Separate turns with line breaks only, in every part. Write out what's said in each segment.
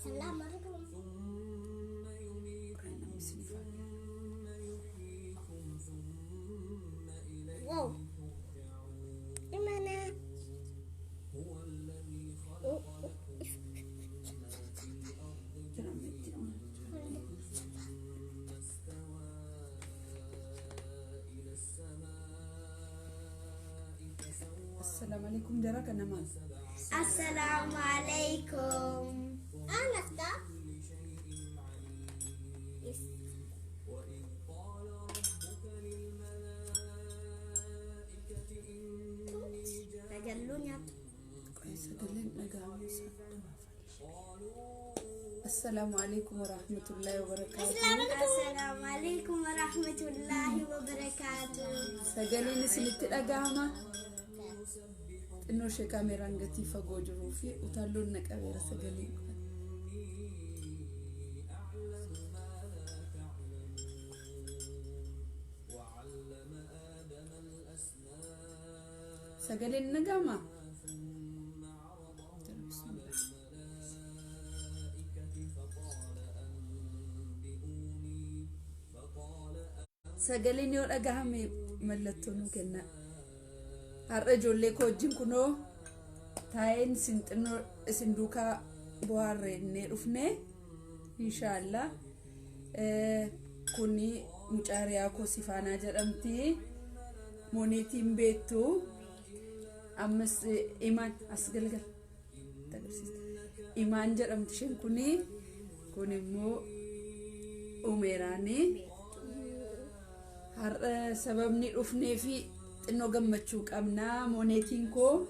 السلام عليكم. واو إيمانا
السلام عليكم جراك نماز.
السلام عليكم. أنا أفتح. تجلوني.
كويس السلام عليكم ورحمة الله وبركاته.
السلام عليكم ورحمة الله وبركاته.
سجلين سنت الأجامة إنه شيء كاميرا نجتي فجوجرو في وتعلون نكابير سجلين. سجلين نجامة. سجلين يور أجامة ملتونو كنا. الرجل اللي كوجين كنو تاين سنت إنه سندوكا بوارين رفنة إن شاء الله. كوني مجاريا كوسيفانا جرمتي مونيتين بيتو أمس إيمان أسجلجل تقرسيس إيمان جرمتشين كوني مو أميراني هر سببني رفنة في إنه جمتشوك أمنا مونيتينكو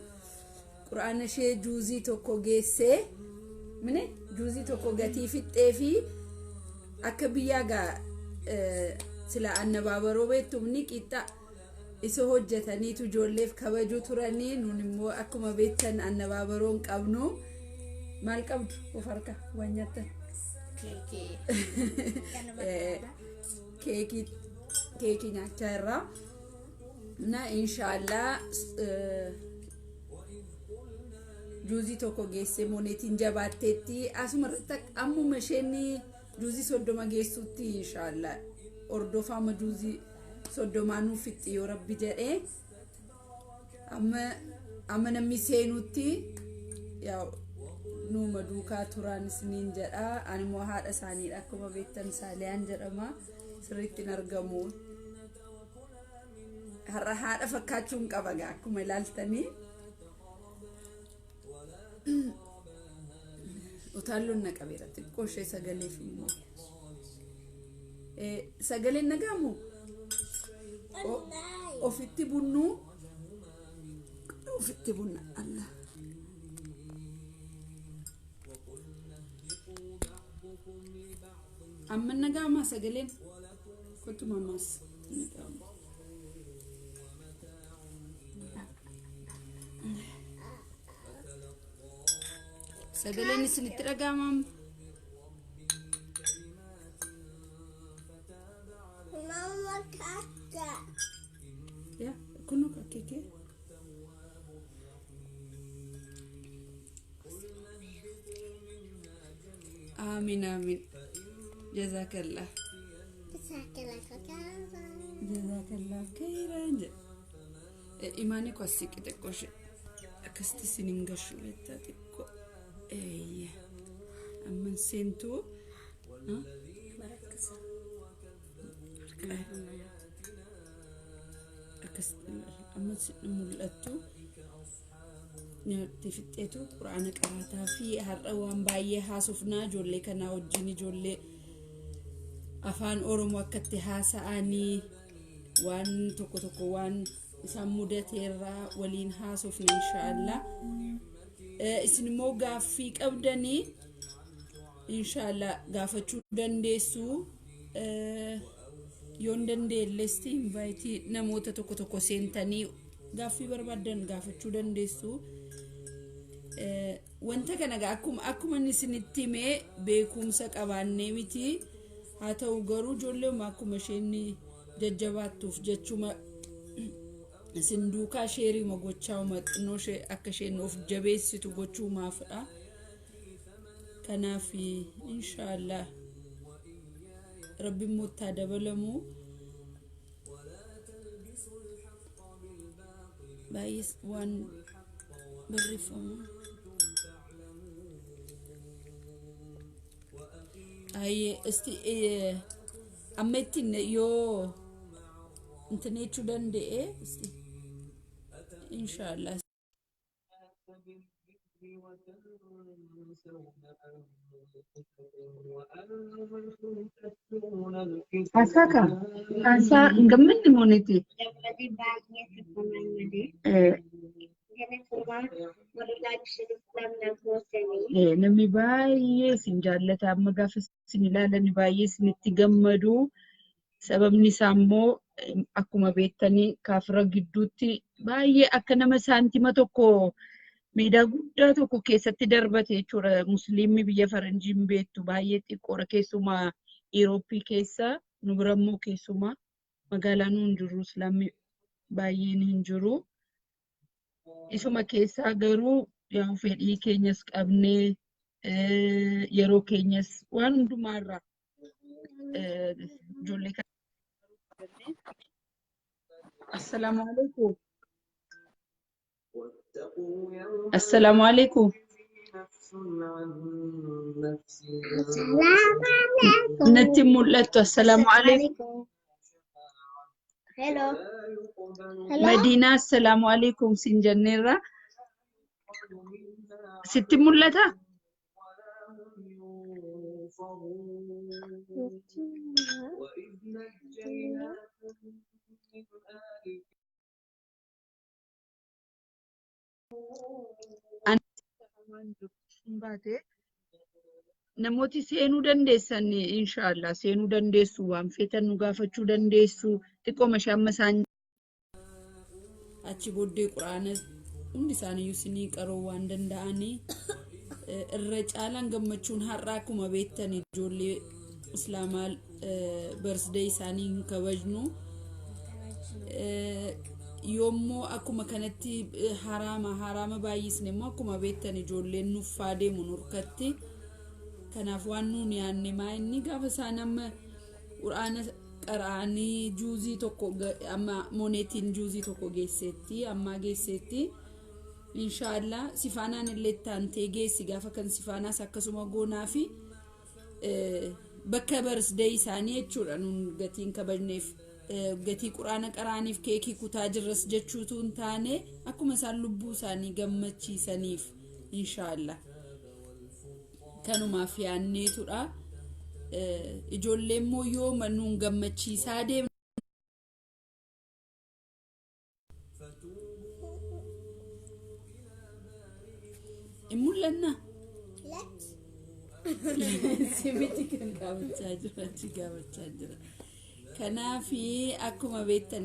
قرآن شيء جوزي توكو جيسة مني جوزي توكو جاتي في التافي أكبياجا سلا أن بابا روبيت تمني كيتا إسه هجتني تجولف كبجو تراني نونمو أكما بيتن أن بابا رون كابنو مال كابد وفركة وانيتا كيكي نعترى نا إن شاء الله جوزي توكو جيسي مونيتين جباتتي أسمرتك أمو مشيني جوزي صدوما جيسوتي إن شاء الله أردو فاما جوزي صدوما نوفتي يا ربي جاء أما نمي سينوتي يا نوما دوكا توران سنين جاء أنا موهاد أساني أكما بيتن ساليان جاء ما سريتي نرغمون هرهاد أفكاتشون كباقا أكما لالتاني وتعلون نكابيرة تقوشي سجلي في مو سجلي نجامو أو في التبنو أو في التبنو الله أما النجامة سجلين كنت ماماس نجامو سجلين سنترا جامم
ماما كاكا
يا كنو كاكيكي آمين آمين جزاك الله جزاك الله خيرا إيماني كوسيك تكوش أكست سنينغشو لتاتكو أيه أما سنتو
مركز
أكست أما سنملتو نتفتتو قرآن قرأتها في هالروان بايه هاسفنا جولي كنا وجيني جولي أفان أورم وقتها سأني وان توكو وان سامودة را ولين هاسفنا إن شاء الله اسنمو غافي قبدني إن شاء الله غافتشو دندسو يوندندي لستي انفايتي نموت توكو سنتني غافي بربادن غافتشو دندسو وانت كان أكم نسنتيمه بيكم سك أبانة متي هاتا وغرو جولة ما كم شيني ججبات توف جتشوما سندوكا شيري ما قوتشاو ما نوشة أكشين نوف جبيس تو قوتشو ما فرا kanaaf inshallah rabbi mutaa dabalamu baay'is waan barreeffamu ay isti ammetin yoo internetu danda'e isti inshallah
Asaka, asa gammanni moniti.
Gammadi baay'ee tokkummaadha. Gana suuraa warra laayibshin islam namootanii.
Namni baay'ee sin jaallata amma gaafa sin ilaalan baay'ee sinitti gammadu. Sababni isaa immoo akkuma beektanii kaafira gidduutti baay'ee akka nama saantima tokko miidhaa guddaa tokko keessatti darbate jechuudha. Musliimni biyya faranjiin beektu baay'ee xiqqoodha keessumaa Irooppii keessa nu birammoo keessumaa magaalaa nu hin jirru islaamni baay'een hin jiru. Isuma keessaa garuu yaa fedhii keenyas qabnee yeroo keenyas waan hundumaarraa ijoollee kana assalamu alaikum. Assalamu alaikum. Natti mul'attu assalamu alaikum.
Hello.
Madina assalamu alaikum sin jenneerra. Sitti mul'ata? Namooti seenuu dandeessan inshallah seenuu dandeessu waan feetan nu gaafachuu dandeessu xiqqooma shamma isaan
achi booddee quraana hundi isaaniiyyuu sinii qaroo waan danda'anii irra caalaan gammachuun har'aa akkuma beektan ijoollee islaamaa birthday isaanii hin kabajnu yoommoo akkuma kanatti harama baay'isne immoo akkuma beektan ijoolleen nuffaa deemu nurkatti kanaaf waan nuun yaanne maa inni gaafa isaan amma quraana qara'anii juuzii tokko amma moneetiin juuzii tokko geesseetti amma geesseetti inshallah sifaanaan illee taantee geessi gaafa kan sifaanaas akkasuma goonaa fi bakka birthday isaanii jechuudha nuun gatiin kabajneef gatii quraana qara'aniif keekii kutaa jirras jechuutu hin taane akkuma isaan lubbuu isaanii gammachiisaniif inshallah kanumaaf yaanneetudha ijoollee immoo yoo nuun gammachiisaa deemne in mul'anna simiti kan gaafachaa jira kanaaf akkuma beektan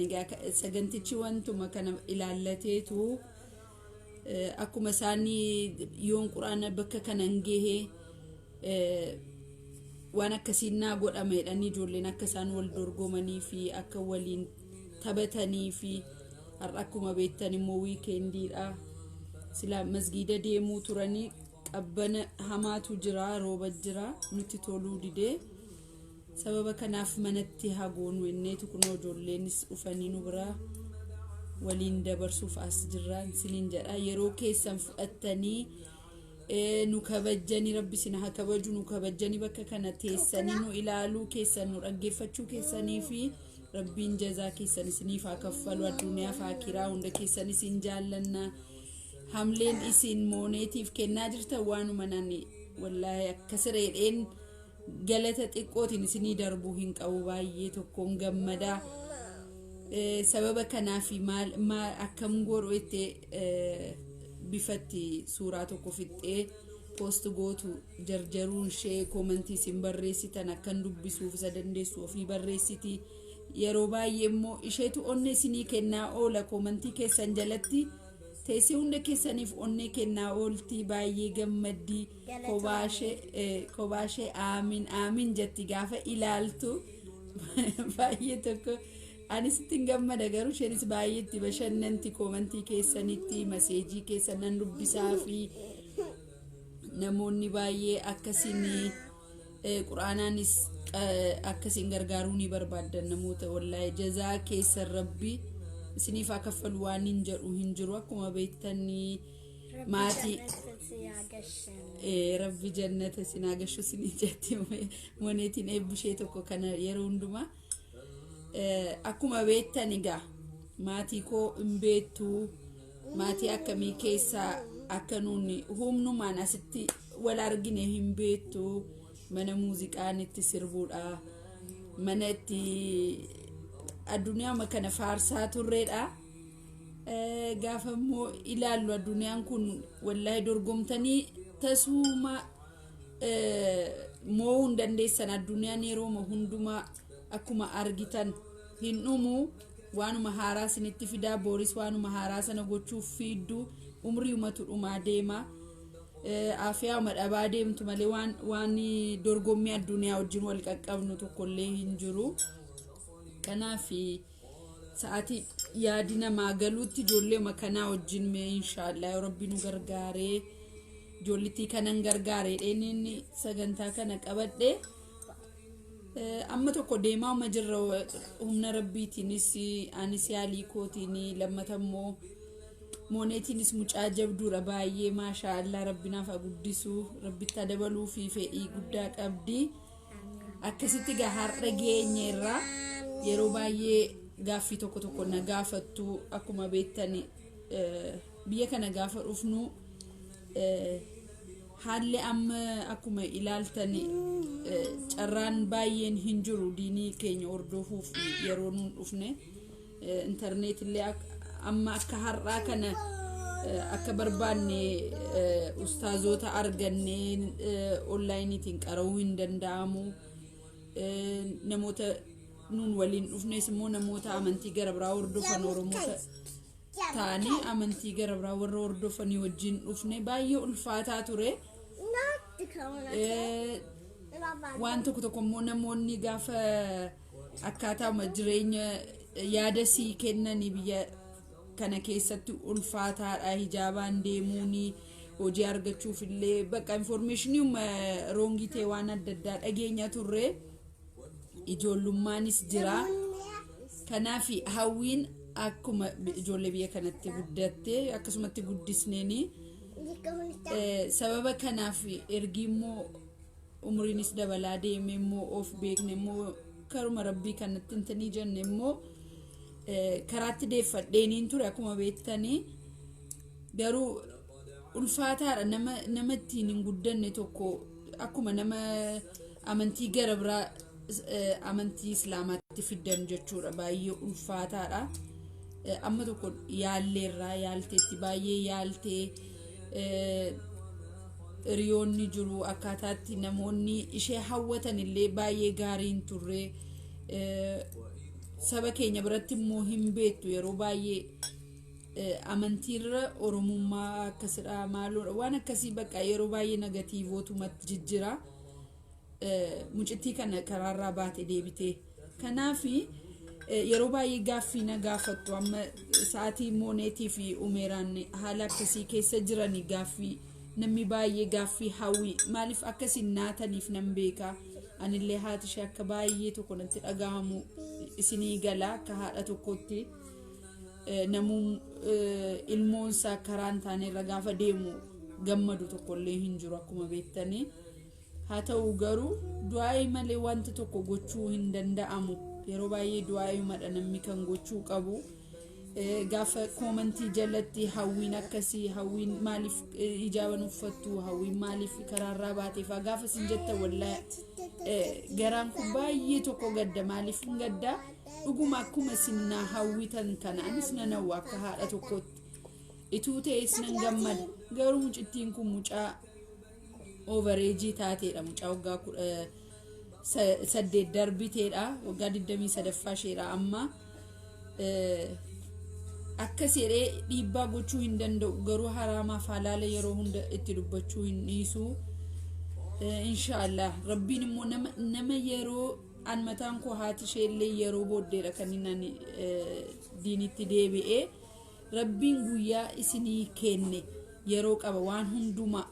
sagantichi wantuma kana ilaallateetu akkuma isaanii yoon quraana bakka kanan gahee waan akkasiin naa godhama jedhanii ijoolleen akka isaan wal dorgomanii fi akka waliin taphatanii fi har'a akkuma beektan immoo wiikendiidha sila masgiida deemuu turanii qabbana hamaatu jira rooba jira nutti toluu didee sababa kanaaf manatti hagoonu enneetu kunoo ijoolleenis dhufanii nu biraa waliin dabarsuuf as jirran siniin jedha yeroo keessan fudhattanii nu kabajjanii rabbi sin haa kabaju nu kabajjanii bakka kana teessanii nu ilaaluu keessan nu dhaggeeffachuu keessanii fi rabbiin jazaa keessan isiniif haa kaffalu addunyaa fi akiraa hunda keessan isin jaallanna hamleen isin mooneetiif kennaa jirtan waanuma nani wallahi akka sireedheen galata xiqqootiin isinii darbuu hin qabu baay'ee tokkoon gammadaa sababa kanaaf maal akkam godhu itti bifatti suuraa tokko fixxee post gootu jarjaruun ishee koomentii isin barreessitan akkan dubbisuuf isa dandeessu ofii barreessiti yeroo baay'ee immoo isheetu onnee isinii kennaa oola koomentii keessan jalatti teessee hunda keessaniif onnee kennaa oolti baay'ee gammaddii kobaashee aamin jetti gaafa ilaaltu baay'ee tokko anis ittiin gammada garuu isheenis baay'eetti bashannanti koomentii keessanitti maseejii keessan nan dubbisaa fi namoonni baay'ee akkasiin quraanaanis akkasiin gargaaruu ni barbaadan namoota wallahi jazaa keessa rabbi isiniif akaffalu waan hin jedhu hin jiru akkuma beektanii maatii rabbi jannata sinaa gashu sinii jetti moneetiin eebbishee tokko kana yeroo hundumaa akkuma beektani gaa maatii koo hin beektu maatii akkamii keessaa akka nuuni humnumaan asitti wal argine hin beektu mana muuziqaan itti sirbuudha mana itti addunyaa kana faarsaa turreedha gaafa immoo ilaallu addunyaan kun wallahi dorgomtanii tasuma moo hin dandeessan addunyaan yeroo hundumaa akkuma argitan hin dhumu waanuma haaraa sinitti fidaa booris waanuma haaraa sana gochuuf fiiddu umrii umatu dhumaa deema afiyaa madhabaa deemtu malee waan dorgommii addunyaa wajjin wal qaqqabnu tokkollee hin jiru kanaaf sa'aatii yaadi namaa galuutti ijoollee makanaa wajjin mee inshaallah rabbi nu gargaaree ijoollitii kanan gargaaree dheenni sagantaa kana qabadhe amma tokko deemaa uma jirra humna rabbiitiinis anis yaalii kootiin lammatammoo moneetiinis mucaa jabduudha baay'ee maashaallah rabbinaaf guddisu rabbitti dabaluu fi fedhii guddaa qabdi akkasitti har'a geenyeerra yeroo baay'ee gaaffii tokko na gaafattu akkuma beektani biyya kana gaafa dhufnu haalli amma akkuma ilaaltani carraan baay'een hin jiru diinii keenya hordofuuf yeroo nuun dhufne interneetillee amma akka har'aa kana akka barbaanne ustaazota arganne onlaayiniitiin qara'uu hin danda'amu namoota nuun waliin dhufnes immoo namoota amantii gara biraa hordofan oromoota ta'anii amantii gara biraa warra hordofanii wajjin dhufne baay'ee ulfaataa ture waan tokko immoo namoonni gaafa akkaataa jireenya yaada sii kennanii biyya kana keessatti ulfaataadha hijaabaan deemuuni hojii argachuuf illee bakka informationii roongii ta'e waan adda addaa dhageenya turre ijoollummaanis jira kanaaf hawwiin akkuma ijoollee biyya kanatti guddatte akkasumatti guddisneeni sababa kanaaf ergi immoo umriinis dabalaa deeme immoo of beekne immoo karuma rabbii kanatti intanii jenne immoo karaatti deeffadheeniin ture akkuma beektanii garuu ulfaataadha nama ittiin hin guddanne tokko akkuma nama amantii gara biraa amantii islaamaatti fiddan jechuudha baay'ee ulfaataadha amma tokko yaalleerraa yaalteetti baay'ee yaaltee riyoonni jiru akkaataatti namoonni ishee hawwatan illee baay'ee gaariin turre saba keenya biratti immoo hin beektu yeroo baay'ee amantiirra oromummaa akkasidha maaloodha waan akkasii bakka yeroo baay'ee negatiivootumatti jijjira mucittii kana karaarraa baate deebite kanaaf yeroo baay'ee gaaffii na gaafattu amma sa'aatii moneetii fi umeeraan haala akkasii keessa jirani gaaffii namni baay'ee gaaffii hawwii maaliif akkasiin naataniif nan beeka anillee haati ishee akka baay'ee tokko natti dhagahamu isinii gala akka haadha tokkotti namuun ilmoonsaa karaan taanerra gaafa deemu gammadu tokkollee hin jiru akkuma beektanii haa ta'u garuu du'aa malee wanti tokko gochuu hin danda'amu yeroo baay'ee du'aa madha namni kan gochuu qabu gaafa koomantii jalatti hawwiin akkasii hawwiin maaliif hijaaban uffattu hawwiin maaliif karaarraa baateef gaafa sin jetta wallahi garaan kun baay'ee tokko gadda maaliif hin gadda dhuguma akkuma sinnaa hawwitan kana anis nanawwa akka haadha tokkotti ituu ta'es nan gammada garuu mucittiin kun mucaa overeejii taateedha mucaa waggaa 8 darbiteedha waggaa 23ffaa isheedha amma akkasiidhee dhiibbaa gochuu hin danda'u garuu haraamaaf halaala yeroo hunda itti dubbachuu hin dhiisu inshaallah rabbiin immoo nama yeroo an mataan koo haati isheellee yeroo booddeedha kan inni diinitti deebi'ee rabbiin guyyaa isinii kenne yeroo qaba waan hundumaa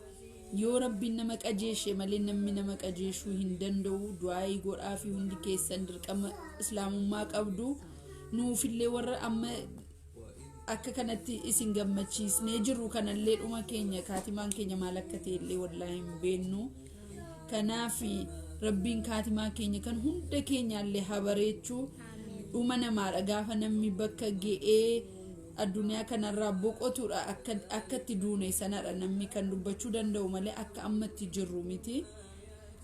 yoo rabbiin nama qajeeshe malee namni nama qajeeshuu hin danda'u. Du'aayii godhaa fi hundi keessan dirqama islaamummaa qabdu. Nuufillee warra amma akka kanatti isin gammachiisnee jiru kanallee dhuma keenya kaatimaan keenya maal akka ta'ellee wallaahi hin beeknu. Kanaaf rabbiin kaatimaa keenya kan hunda keenyallee habareechuu dhuma namaadha gaafa namni bakka ga'ee addunyaa kanarraa boqotudha akkatti duune sanadha namni kan dubbachuu danda'u malee akka ammatti jirru miti.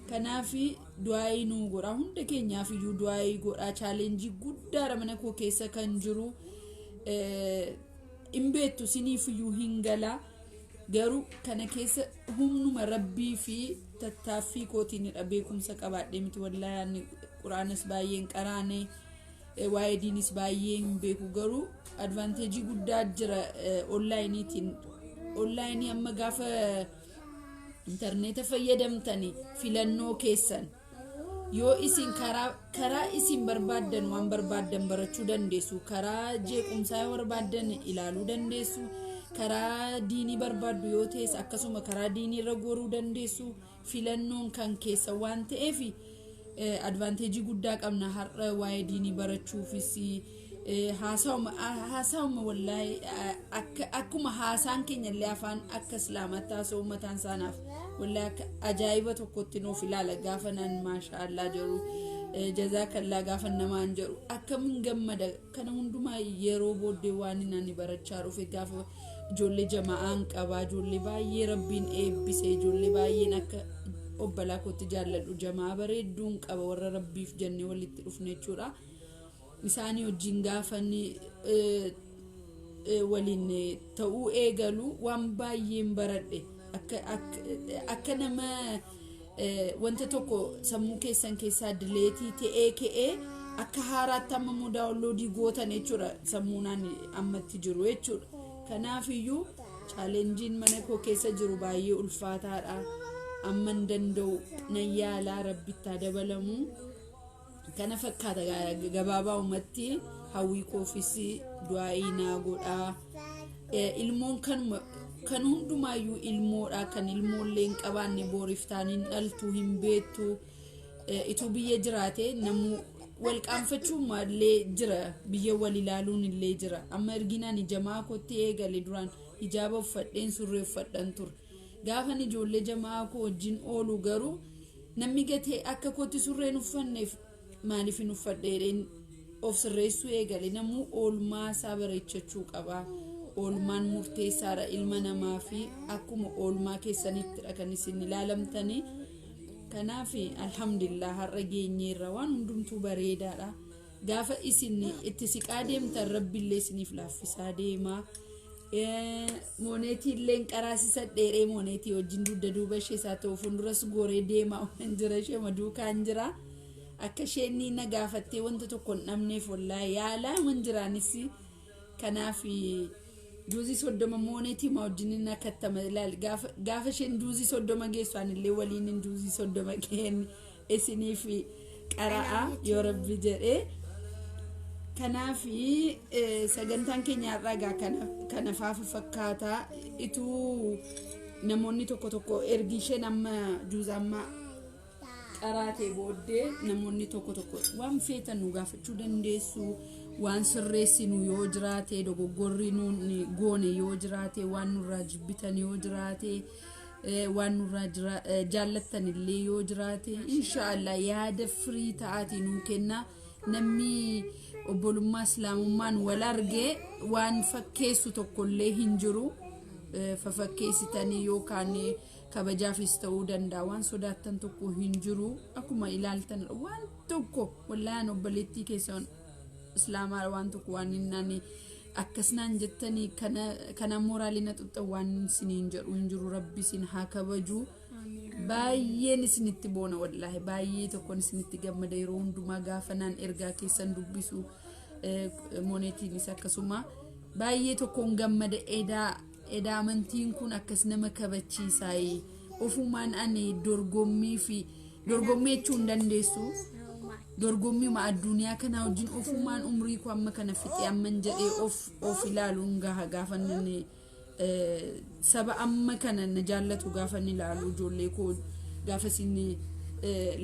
Kanaaf du'aayii nu godhaa hunda keenyaaf iyyuu du'aayii godhaa. Chaalenjii guddaadha mana koo keessa kan jiru. In beektu siniif iyyuu hin gala garuu kana keessa humnuma rabbii fi tattaaffii kootiinidha beekumsa qabaadhee miti wallaahi. Quraanas baay'een qaraane waa'ee diinis baay'ee hin beeku garuu advaanteejii guddaa jira onlaayiniitiin. Onlaayinii amma gaafa interneeta fayyadamtanii filannoo keessan yoo isin karaa isin barbaaddan waan barbaaddan barachuu dandeessu. Karaa jeequmsaa barbaaddan ilaaluu dandeessu. Karaa diinii barbaaddu yoo ta'es akkasuma karaa diinii irra goruu dandeessu. Filannoon kan keessa waan ta'eef advaanteejii guddaa qabna har'a waa'ee diinii barachuufis. Haasawuma wallaahi akkuma haasaan keenyallee afaan akka islaamaatti haasa'u mataan isaanaaf wallaahi akka ajaa'iba tokkotti nuuf ilaala gaafa nan maashaallah jedhu jazaakallah gaafa namaan jedhu akkamiin gammada. Kana hundumaa yeroo booddee waan inni barachaa dhufe gaafa ijoollee jamaa'aan qabaa ijoollee baay'ee rabbiin eebbise ijoollee baay'een akka obbolaa kootti jaalladhu jamaa bareedduun qaba warra rabbiif jennee walitti dhufne jechuudha. Isaanii wajjin gaafani waliin ta'uu eegalu waan baay'een baradhe akka nama wanta tokko sammuu keessan keessaa dileetii ta'ee ka'ee akka haaraatti amma mudaa olloodii gootan jechuudha sammuunaan ammatti jiru jechuudha. Kanaaf iyyuu chaalenjiin mana koo keessa jiru baay'ee ulfaataadha. Amman danda'u nan yaalaa rabbitti dabalamu. Kana fakkaata gabaabaa ummatti hawwii koofis du'aayii naa godhaa. Ilmoon kan hundumaayyuu ilmoodha. Kan ilmoollee hin qabaanne booriftaan hin dhaltu hin beektu. Ituu biyya jiraate namu wal qaanfachuu mallee jira. Biyya wal ilaaluun illee jira. Amma erginaan jamaa kootti eegale duraan hijaaba uffadheen surree uffadhan ture. Gaafan ijoollee jamaa koo wajjin oolu garuu namni gatee akka kootti surreen uffanneef maaliif hin uffadheedheen of sirreessuu eegale. Namuu oolmaa isaa bareechachuu qaba. Oolmaan murteessaadha ilma namaa fi akkuma oolmaa keessanittidha kan isin ilaalamtanii. Kanaaf alhamdulillah har'a geenyeerra waan hundumtuu bareedaadha. Gaafa isin itti siqaa deemtan rabbiillee isiniif laaffisaa deema. Moonetii illee qaraasisa dheeree moonetii wajjin dugda duuba ishee isaa ta'u fuulduras goree deemaa waan jira ishee maduukaan jira. Akka isheen na gaafattee wanta tokko hin dhabneef wallaahi yaalaa waan jiraanis. Kanaaf juuzii 30 moonetii ma wajjin nakattama ilaali gaafa isheen juuzii 30 geessu anillee waliin juuzii 30 keen isiniif qaraa yoo rabbi jedhee. Kanaaf sagantaan keenya irraa kana faafa fakkaata. Ituu namoonni tokko ergi isheen amma juuzamma qaraatee booddee namoonni tokko waan feetan nu gaafachuu dandeessu. Waan sirreessinu yoo jiraate dogoggorri nuuni goone yoo jiraate waan nurraa jibbitan yoo jiraate waan nurraa jaallattan illee yoo jiraate inshallah yaada firii ta'aati nu kenna. Namni obbolummaa islaamummaan wal argee waan fakkeessu tokkollee hin jiru. Fafakkeessitanii yookaan kabajaafis ta'uu danda'a waan sodaattan tokko hin jiru. Akkuma ilaaltan waan tokko wallaahi obboleettii keessan islaamaa waan tokko waan inni akkasnaan jettanii kana moraalina xuxxan waan isiniin jedhu hin jiru. Rabbi isin haa kabaju. Baay'een isinitti boona wallaahi baay'ee tokkoon isinitti gammada yeroo hundumaa gaafanaan ergaa keessan dubbisu mooneetiinis akkasuma baay'ee tokkoon gammada. Edaa amantiin kun akkas nama kabachiisaa. Ofumaan ani dorgommii jechuu hin dandeessu. Dorgommii ma addunyaa kana wajjin ofumaan umrii ko amma kana fixee amman jedhee of ilaaluun gaafanne saba amma kana na jaallatu gaafa ni ilaalu ijoollee koo gaafa isin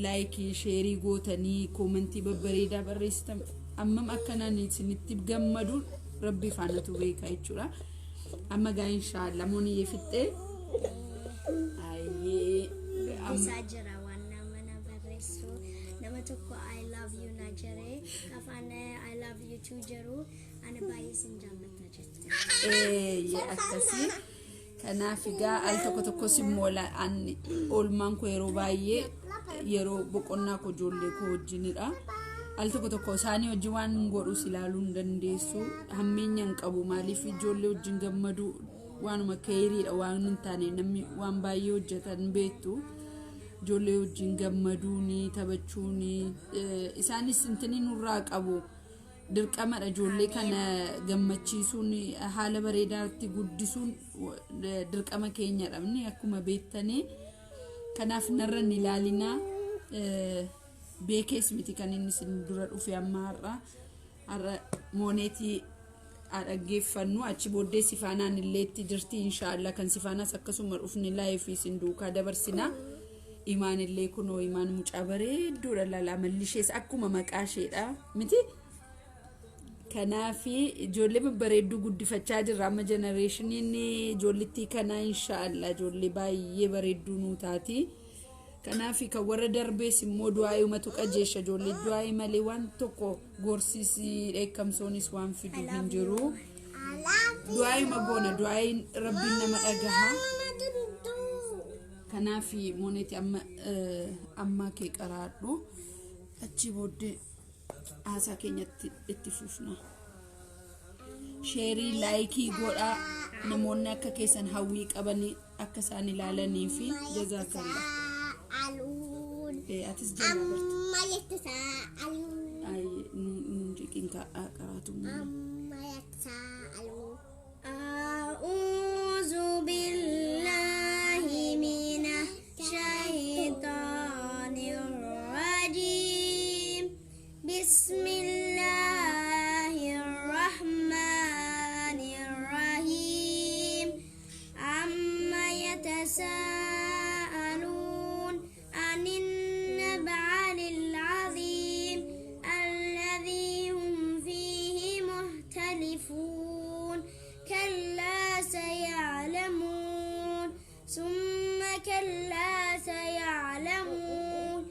laayikii sheerii gootanii koomentii babbareedaa barreessitan ammam akkanaan isinitti gammadu rabbi faanatu beeka jechuudha. Amma gaa inshallah mooni yefixxee ayyee
Sajara wanna mana barreessu nama tokko I love you na jedhee afaan I love you too jedhu ani baay'ee sin jaalladha jechuudha.
Akkasii kanaaf egaa al tokko simoola ani oolmaan koo yeroo baay'ee yeroo boqonnaa koo ijoollee koo wajjinidha. Al tokko isaanii wajjin waan godhus ilaaluu hin dandeessu hammeenya hin qabu maaliif ijoollee wajjin gammadu waanuma keeriidha waan hin taane namni waan baay'ee hojjetan beektu ijoollee wajjin gammaduuni taphachuuni isaanis intini nurraa qabu dirqamadha ijoollee kana gammachiisuun haala bareedaatti guddisuun dirqama keenya dhabne akkuma beektanii kanaaf narra ni ilaalinaa beekees miti kan inni sin dura dhufe amma har'a moonetii dhaggeeffannu achi booddee sifaanaan illee itti jirti inshallah kan sifaanas akkasuma dhufne live sin duukaa dabarsina imaan illee kunoo imaan mucaa bareedduudha lala mallishees akkuma maqaa isheedha miti kanaafi ijoollee babbareedduu guddifachaa jirra amma generationiin ijoollitti kana inshallah ijoollee baay'ee bareedduu nu taati. Kanaafi kan warra darbees immoo du'aa umatu qajeesha ijoollee du'aa malee waan tokko gorsisi dheekkamsoonis waan fidu hin jiru du'aa magoona du'aa rabbiin nama dhagaha kanaafi mooneeti amma kee qaraadhu achi booddee haasaa keenyatti itti fufna sheerii laayikii godhaa namoonni akka keessan hawwii qabanii akka isaan ilaalanii fi jazaakallah. Atis
Amma yatasaalun
ay nunjikin ka karatu
Amma yatasaalun A'udzu billahi minasy syaithanir rajim Bismillahirrahmanirrahim Amma yatasaalun anin ثم كلا سيعلمون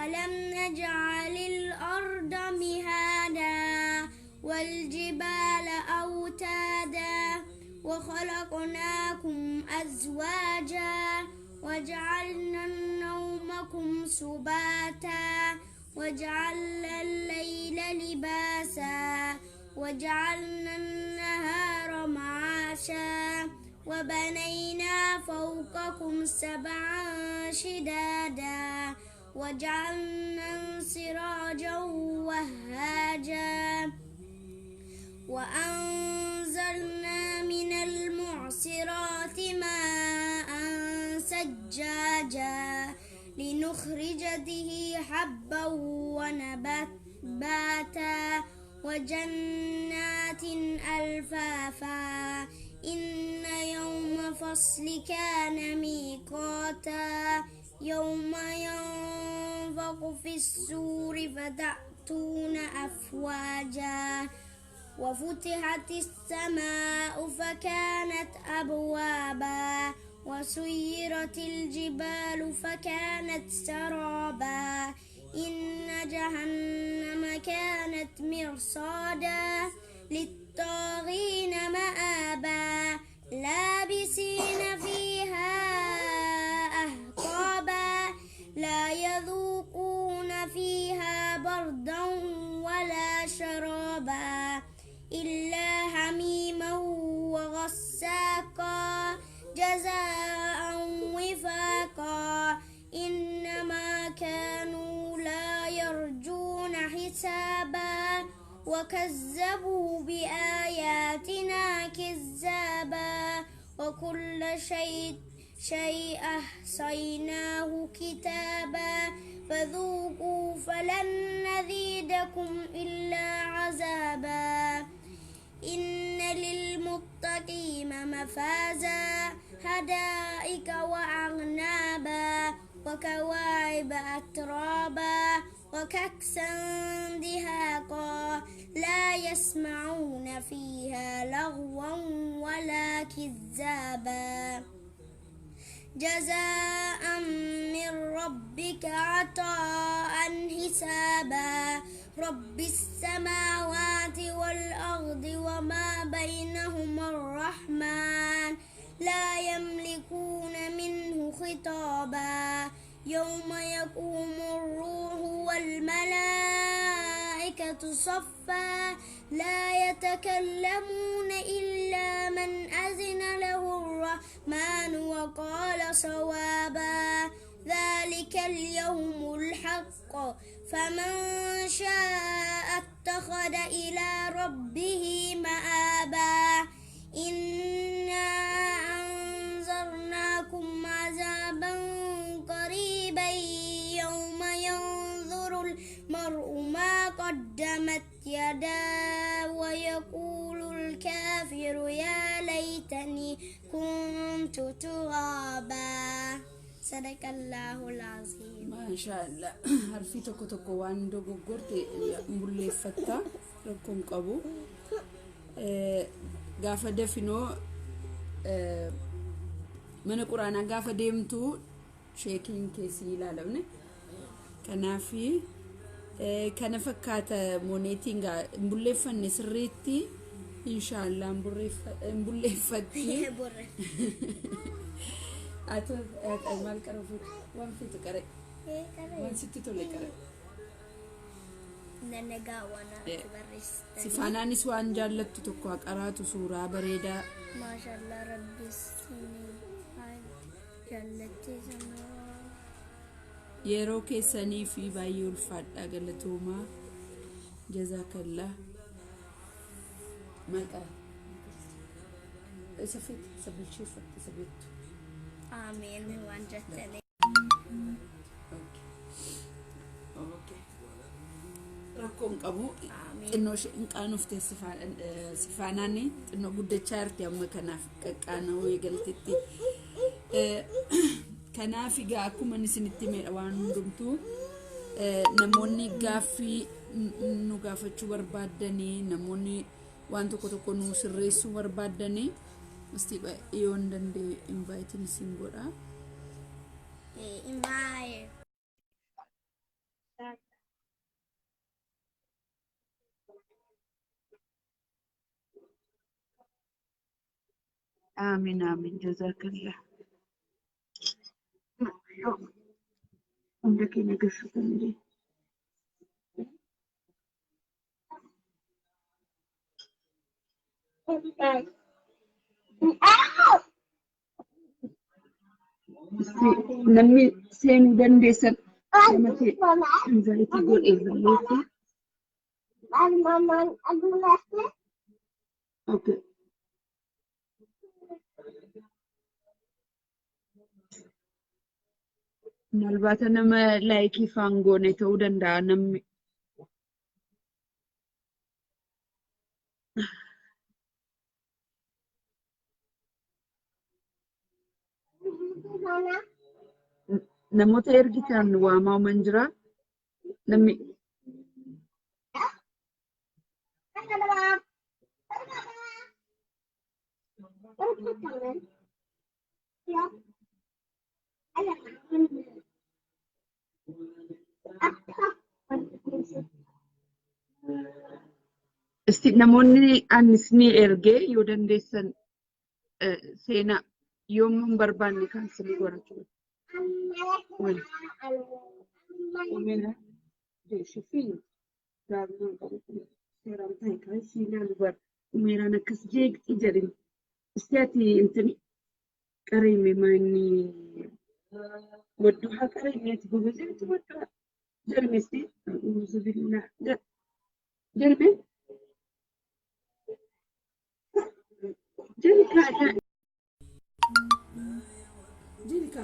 ألم نجعل الأرض مهادا والجبال أوتادا وخلقناكم أزواجا وجعلنا نومكم سباتا وجعلنا الليل لباسا وجعلنا النهار معاشا وبنينا فوقكم سبعا شدادا وجعلنا سراجا وهاجا وأنزلنا من المعصرات ماء سجاجا لنخرج به حبا ونباتا وجنات ألفافا إن يوم فصل كان ميقاتا يوم ينفخ في السور فتأتون أفواجا وفتحت السماء فكانت أبوابا وسيرت الجبال فكانت سرابا إن جهنم كانت مرصادا للطاغين مآبا لابسين فيها أحقابا لا يذوقون فيها بردا ولا شرابا إلا حميما وغساقا جزاء وفاقا إنما كانوا لا يرجون حسابا وكذبوا بآياتنا كذابا وكل شيء أحصيناه كتابا فذوقوا فلن نزيدكم إلا عذابا إن للمتقين المستقيم مفازا حدائق وأعنابا وكواعب أترابا وكأسا دهاقا لا يسمعون فيها لغوا ولا كذابا جزاء من ربك عطاء حسابا رب السماوات والأرض وما بينهما الرحمن لا يملكون منه خطابا يوم يقوم الروح والملائكة صفا لا يتكلمون إلا من أذن له الرحمن وقال صوابا ذلك اليوم الحق فمن شاء اتخذ إلى ربه مآبا إنا أنذرناكم عذابا قريبا يوم ينظر المرء ما قدمت يداه ويقول الكافر يا ليتني كنت ترابا صدق الله العظيم.
ما شاء الله. harfi tokko tokko waan dogoggorte mul'iffatta rakkoon qabu. Gaafa dafinoo mana quraanaa gaafa deemtu sheekiin keessi ilaalamne kanaafi kana fakkaata moneetiin bulleeffanne sirriitti inshallah bulleeffatti ato mal qarafu waan fitu qare waan sitti tole qare
nanaga wana barista
sifaanaanis waan jaallattu tokko qaraatu suuraa bareedaa
maashaallah rabbis jallatti sana
yeroo keessanii fi baay'ee ulfaadhaa galatoomaa jazakallah maqaa safit sabilcheeffat sabittu
آمين وانجتني
اوكي rakkoon qabu xinnoo isheen qaanofte sifaanaani xinnoo guddachaa jirti amma kanaaf qaqqaana'uu eegaltetti kanaaf egaa akkuma isinitti meedha waan hundumtuu namoonni gaaffii nu gaafachuu barbaadanii namoonni waan tokko tokko nu sirreessuu barbaadanii mesti yoon dandee invite isin godha
invite
آمين آمين جزاك الله عندك نقص تمري نمي سين دندسن نمتي انزلي تقول إذا اوكي Nalbaata nama laayikii faangoone ta'uu danda'a namni. Namoota ergitaan waamaaman jira. Namni isti namoonni anis ni ergee yoo dandeessan seenaa yoomuu barbaanne kan sirrii godhachuu. Umena deeshifii gaafnaan qabu seeraan ta'e kan siinaa lubar umeraan akkas jeeqxi jedhin isti ati intini qareeme maanni waddu haa qareemeeti gogoseeti waddu jalmesti uuzu billaa jalme
Jilka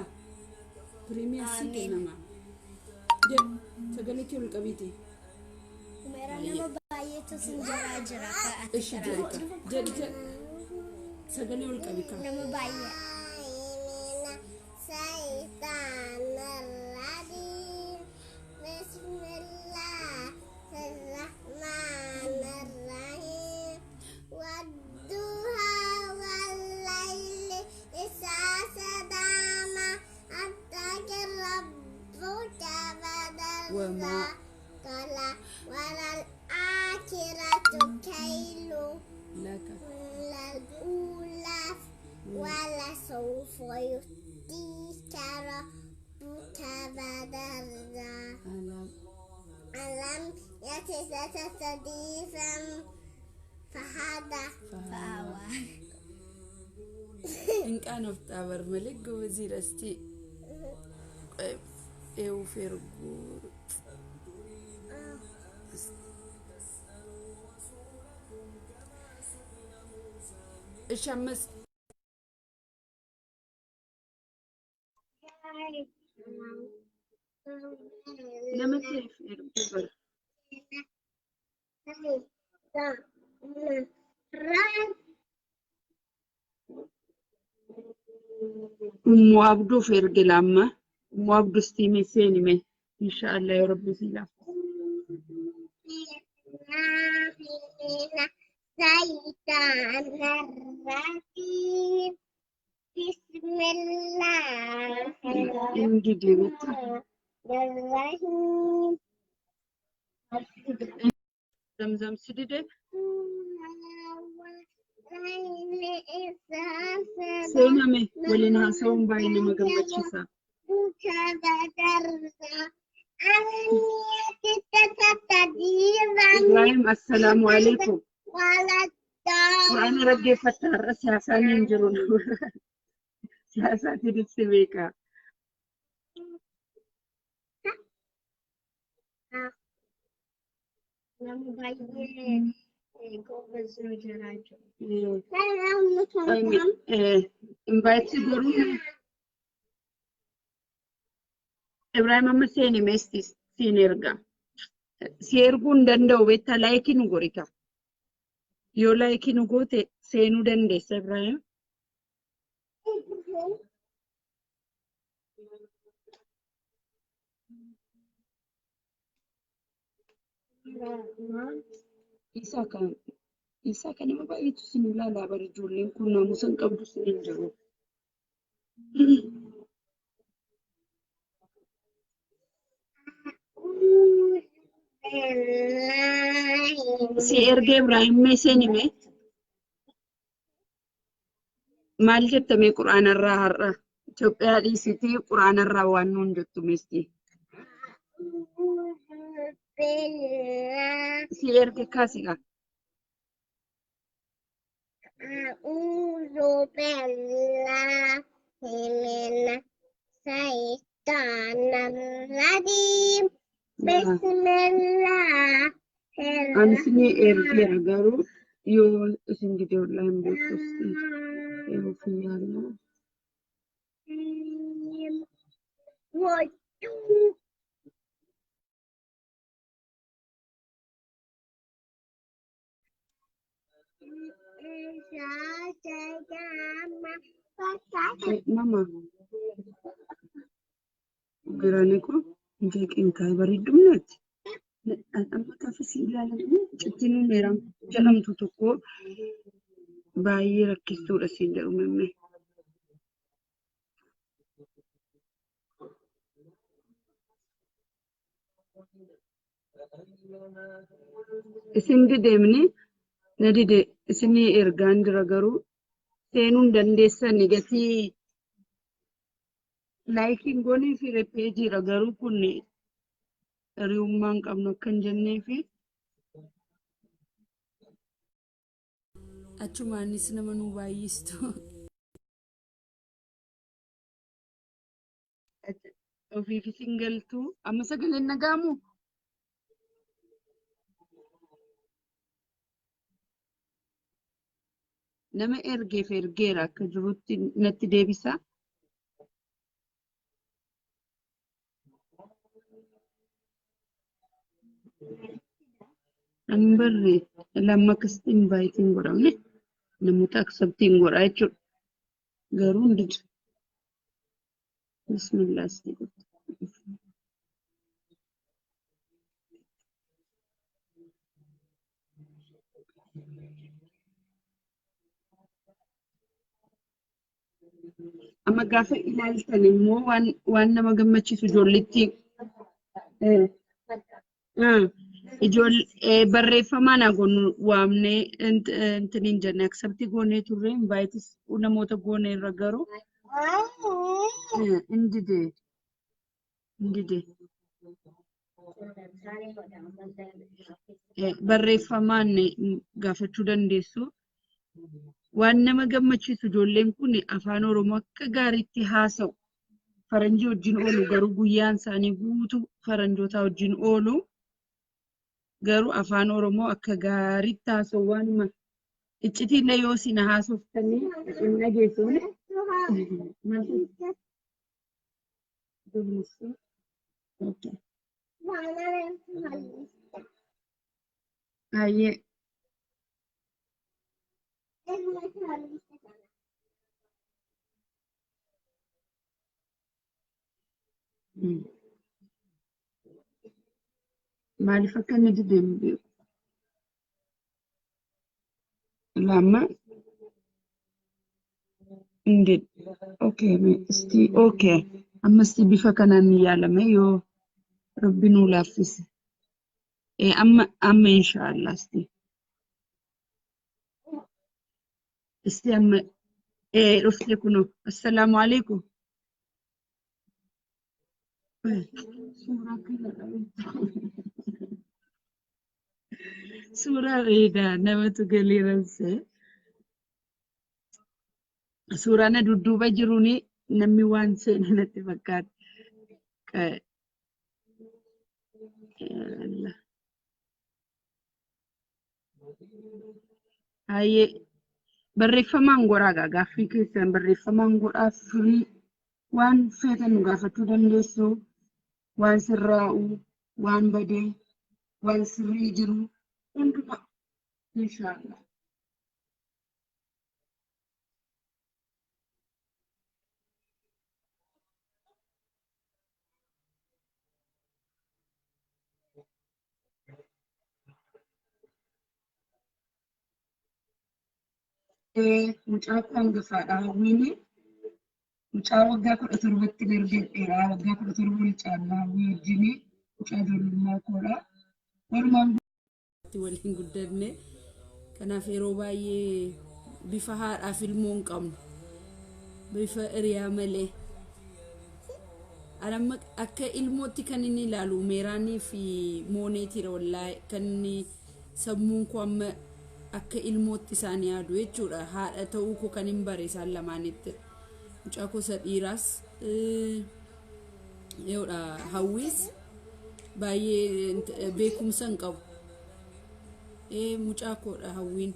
Premier City nama sagalee kee ol qabite
Umera nama baay'eetu sinjara jira
ishi Jilka Sagalee ol qabi kaa.
nama baay'ee.
وما
وللآخرة خير
لك
الأولى ولسوف يؤتيك ربك فترضى
ألم
ألم يأتك صديقا فهدى فأوى
إن كان افتابر ملك وزير استي إيو فيرغور الشمس
nama seef erga ummu abduuf erge lamma ummu abdu stiime seenime inshaallah ya rabbi sila بسم الله الرحمن الرحيم زمزم سديدة سينامي ولنا سوم باين ما قمتشسا إبراهيم السلام عليكم وأنا رجع فتر سياسة ينجرون سياسة تدرس سبيكا nama baay'ee goobas nu jiraachuu. Invite garuu Ibrahim amma seeni meestis siin erga. Si erguu hin danda'u beektaa laayikii nu godhita. Yoo laayikii nu goote seenuu dandeessa Ibrahim. Isa kan nama baay'eetu sin ilaalaa bara ijoolleen kun naamusa hin qabdu sin hin jiru. Si erga Ibrahim mee seenime maal jettame quraanarraa har'a Itoophiyaa dhiisitii quraanarraa waan nuun jettu meesti. Si erga kaasiga. أعوذ بالله من الشيطان الرجيم بسم الله أنا سني إرجع أجرو يو سنجي دولا مبتوسي يو في الله Mama, beraniku jekin kai baridum net. Amma kafisi ilaalanii cittiin meeram jedhamtu tokko baay'ee rakkistuudha siin jedhu memme. Isin dideemni na dide isinii ergaan jira garuu seenuu hin dandeessani gatii laayikiin goonii fi peejiidha garuu kun hiriyummaa hin qabnu akka hin jennee fi
achumaanis nama nu baay'istu.
ofiifis hin galtuu amma sagaleen nagaamu. Nama ergeef ergeera akka jirutti natti deebisa. Ani barree lamma akkasitti invaayitiin godhamne namoota aksabtiin godhaa jechuudha. Garuu hin dide. Bismillah asii godha. Amma gaafa ilaaltan immoo waan nama gammachiisu ijoolletti barreeffamaan haguun waamnee intiniin jenne aksabtii goonee turre invaayitis namoota goonee irra garuu indide barreeffamaan gaafachuu dandeessu. Waan nama gammachiisu ijoolleen kun afaan Oromoo akka gaariitti haasa'u. Faranjii wajjin oolu garuu guyyaan isaanii guutuu faranjoota wajjin oolu. Garuu afaan Oromoo akka gaariitti haasa'u waanuma iccitiillee yoo isin haasoftanii hin dhageessuun baay'ee maaliif akka inni dide hin beeku. Lama indid okay ammas bifa kanaan ni yaalame yoo rabbi nuu laaffise amma inshaallah amma dhufte kuno assalaamu alaikum. Suuraa bareedaa namatu galiiranse. Suuraan dudduuba jiruun namni waan seenaa natti fakkaata. Hayyee barreeffamaan godhaa gaaffii keessan barreeffamaan godhaa firii waan feetan nu gaafachuu dandeessu. Waan sirraa'u, waan badee, waan sirrii jiru hundumaa inshaallah. Mucaa hangafaadha hawwiin mucaa waggaa 17tti darbeedha. Waggaa 17 caalaa hawwii wajjin mucaa ijoollummaa koodha. Walumaan waliin guddanne kanaaf yeroo baay'ee bifa haadhaaf ilmoo hin qabnu bifa hiriyaa malee anamma akka ilmootti kan inni ilaalu meeraanii fi mooneetiira wallaahi kan inni sammuun koo amma akka ilmootti isaan yaadu jechuudha. Haadha ta'uu koo kan hin bare isaan lamaanitti mucaa kosa dhiiraas yoodha hawwiis baay'ee beekumsa hin qabu. Mucaa koodha hawwiin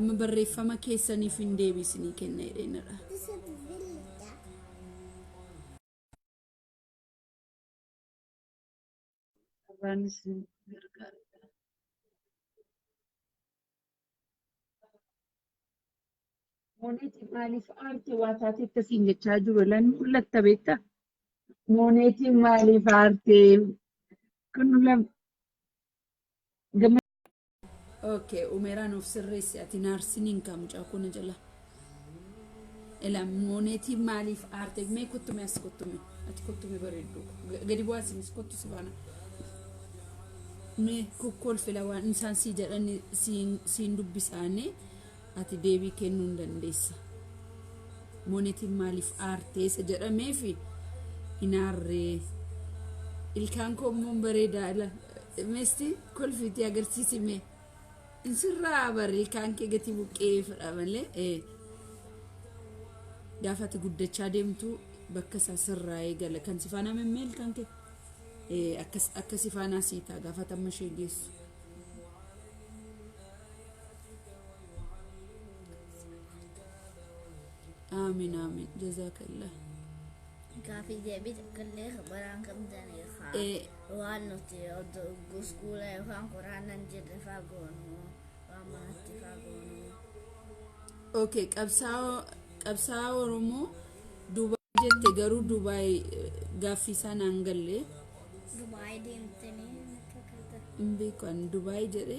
amma barreeffama keessaniif hin deebisinii kenna jedheenadha. Mooneeti maaliif aartii waa taatee akkasiin jechaa jiru lan mul'atta beektaa? Mooneetiin maaliif aartii kun gama. Okay, umeraan of sirreessi ati naarsiniin kaa mucaa kun jala. Ela mooneetiin maaliif aartii mee kottume as kottume ati kottume bareeddu gadi bu'aasinis kottu si baana. Mee kokkolfila waan isaan si jedhan siin dubbisaanii. Ati deebii kennuu hin dandeessa. Mooneetiin maaliif aartee isa jedhameefi hin aarree. Ilkaan koo immoo bareedaa meesti kolfiitii agarsiisime. Insirraa barri ilkaan kee gati buqqee fedha malee gaafa ati guddachaa deemtu bakka isaa sirraa eegala. Kan sifaanaa memmee ilkaan kee akka sifaanaa siitaa gaafa tamma ishee geessu. آمين آمين جزاك الله.
كافي جابي تكلي خبران كم دني خا. وان نتي أدو سكولة وان قرآن نجد فاقونه وما نتي فاقونه.
Okay, qabsaa Oromoo Dubaay jette garuu Dubaay gaaffii isaan aan galle
Dubaay deemtanii akka kata.
hin beekan Dubaay jedhe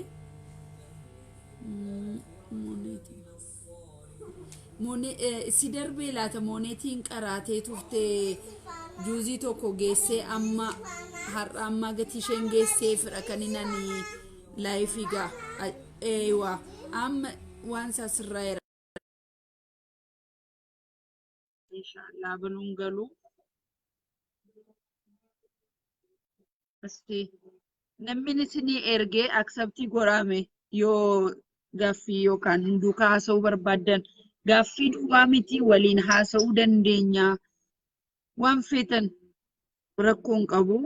si darbee laata moonetiin qaraatee turte juuzii tokko geessee amma har'a amma gatii isheen geessee fira kan inni laayifiigaa eeywaa amma waan saasirraa
Inshallah baluun galu. Asti namni isinii ergee akseptii godhame yoo gaaffii yookaan duukaa haasa'uu barbaadan gaaffii duwwaa miti waliin haasa'uu dandeenya. Waan feetan rakkoon qabu.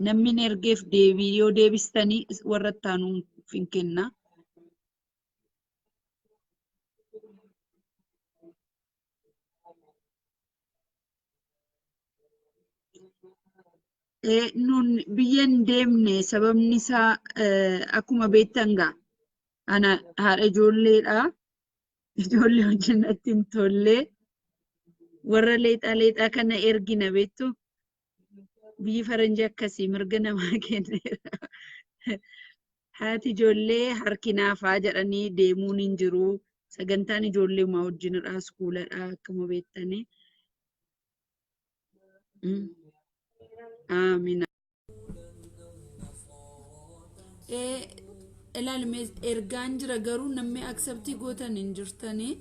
Namni ergeef deebii yoo deebistanii warra taanuun fin kenna. Nun biyyan deemne sababni isaa akkuma beektan gaa ana haadha ijoolleedha. Ijoollee wajjin natti hin tolle warra leexaa kana ergina beektu biyyi faranjii akkasii mirga namaa kenneera. Haati ijoollee harkinaafaa jedhanii deemuun hin jiru. Sagantaan ijoollee maa wajjinidha iskuuladha akkuma beektanii. Amina.
ilaalme ergaan jira garuu namni akseptii gootan hin jirtanii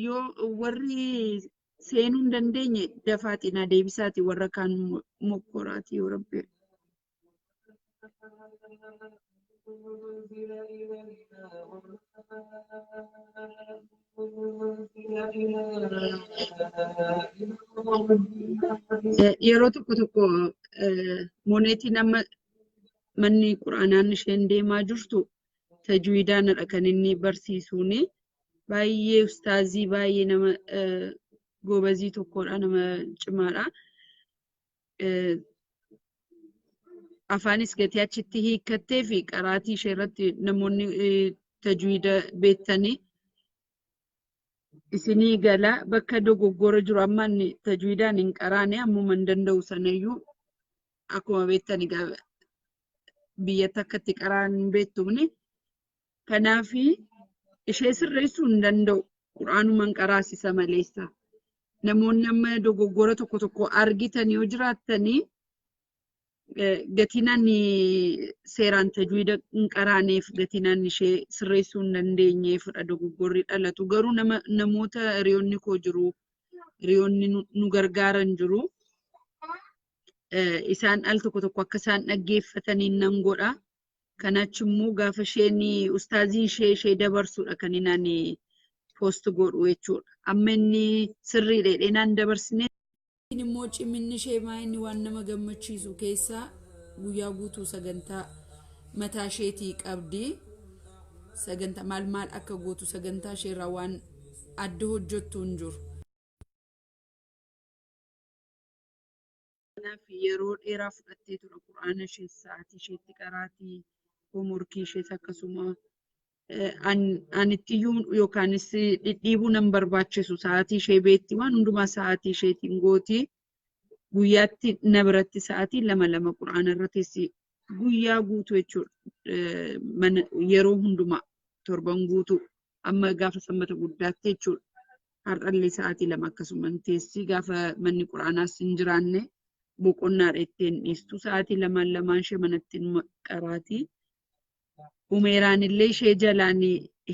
yoo warri seenuu hin dandeenye dafaatiin adeebisaati warra kaan mokkoraati yoo rabbi. Yeroo tokko moonetiin amma manni quraanaan isheen deemaa jirtu tajwiidaanidha kan inni barsiisuuni. Baay'ee ustaazii baay'ee nama gobazii tokkodha nama cimaadha. Afaanis gatii achitti hiikkattee fi qaraatii ishee irratti namoonni tajwiida beektanii isinii gala bakka dogoggora jiru amma inni tajwiidaan hin qaraane ammuma hin danda'u sanayyuu akkuma beektani biyyatti akkatti qaraan hin beektumni. Kanaaf ishee sirreessuu hin danda'u quraanumaan qaraasisa maleessa. Namoonni amma dogoggora tokko argitan yoo jiraattanii gatinaan seeraan tajwiida hin qaraaneef gatinaan ishee sirreessuu hin dandeenyeefidha dogoggorri dhalatu. Garuu namoota hiriyoonni koo jiru hiriyoonni nu gargaaran jiru. Isaan al tokko akka isaan dhaggeeffatanii nan godha. Kanachi immoo gaafa isheen ustaazii ishee dabarsudha kan inni poost godhu jechuudha. Amma inni sirriidha dheedheenaan dabarsine.
immoo ciminni ishee maayinni waan nama gammachiisu keessaa guyyaa guutuu sagantaa mataa isheetii qabdi. Sagantaa maal akka gootu sagantaa isheerraa waan adda hojjettu hin jiru.
Kanaaf yeroo dheeraa fudhattee ture quraana ishee sa'aatii isheetti qaraatii hoomworkii ishees akkasuma anittiyuu yookaanis dhidhiibuu nan barbaachisu sa'aatii ishee beetti waan hundumaa sa'aatii isheetiin gooti. Guyyaatti na biratti sa'aatii lama quraana irra teessi guyyaa guutuu jechuudha. Yeroo hundumaa torban guutuu amma gaafa sanbata guddaatti jechuudha. Har'allee sa'aatii lama akkasuma teessi gaafa manni quraanaas hin jiraanne boqonnaadha ittiin dhiistu sa'aatii lamaan ishee manatti qaraati. Umeeraan illee ishee jalaan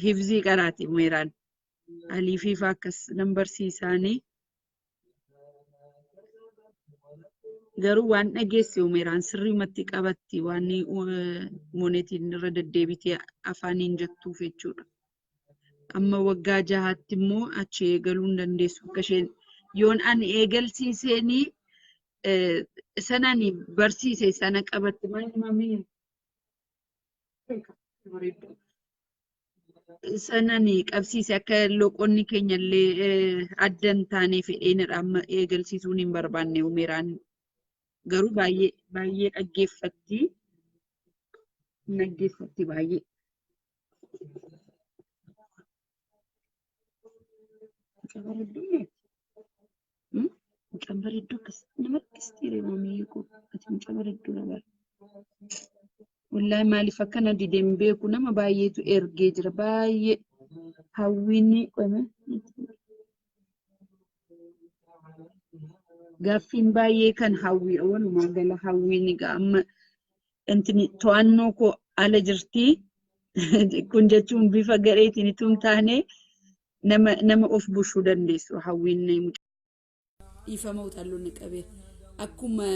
hifzii qaraati umeeraan. Aliifiifaa akkas nan barsiisaanii. Garuu waan dhageesse umeeraan sirriimatti qabatti waan moonetiin irra deddeebitee afaaniin jettuuf jechuudha. Amma waggaa 6tti immoo achi eegaluu hin dandeessu akka isheen yoon ani eegalsiiseenii sanaan barsiise sana qabatti sanani qabsiise akka loqonni keenyallee addan taanee fedheenidha amma eegalsiisuun hin barbaanne umiraan garuu baay'ee dhaggeeffatti baay'ee. Mucaan bareedduu akkas namatti istiiree mamii koo ati mucaa bareedduu nama wallahi maaliif akkana dideen beeku nama baay'eetu ergee jira baay'ee hawwiinni qome gaaffiin baay'ee kan hawwiidha walumaa gala hawwiinni amma intini to'annoo koo ala jirtii kun jechuun bifa gareetiin itun taane nama of bushuu dandeessu hawwiinni
ifama utaalonni qabe akkuma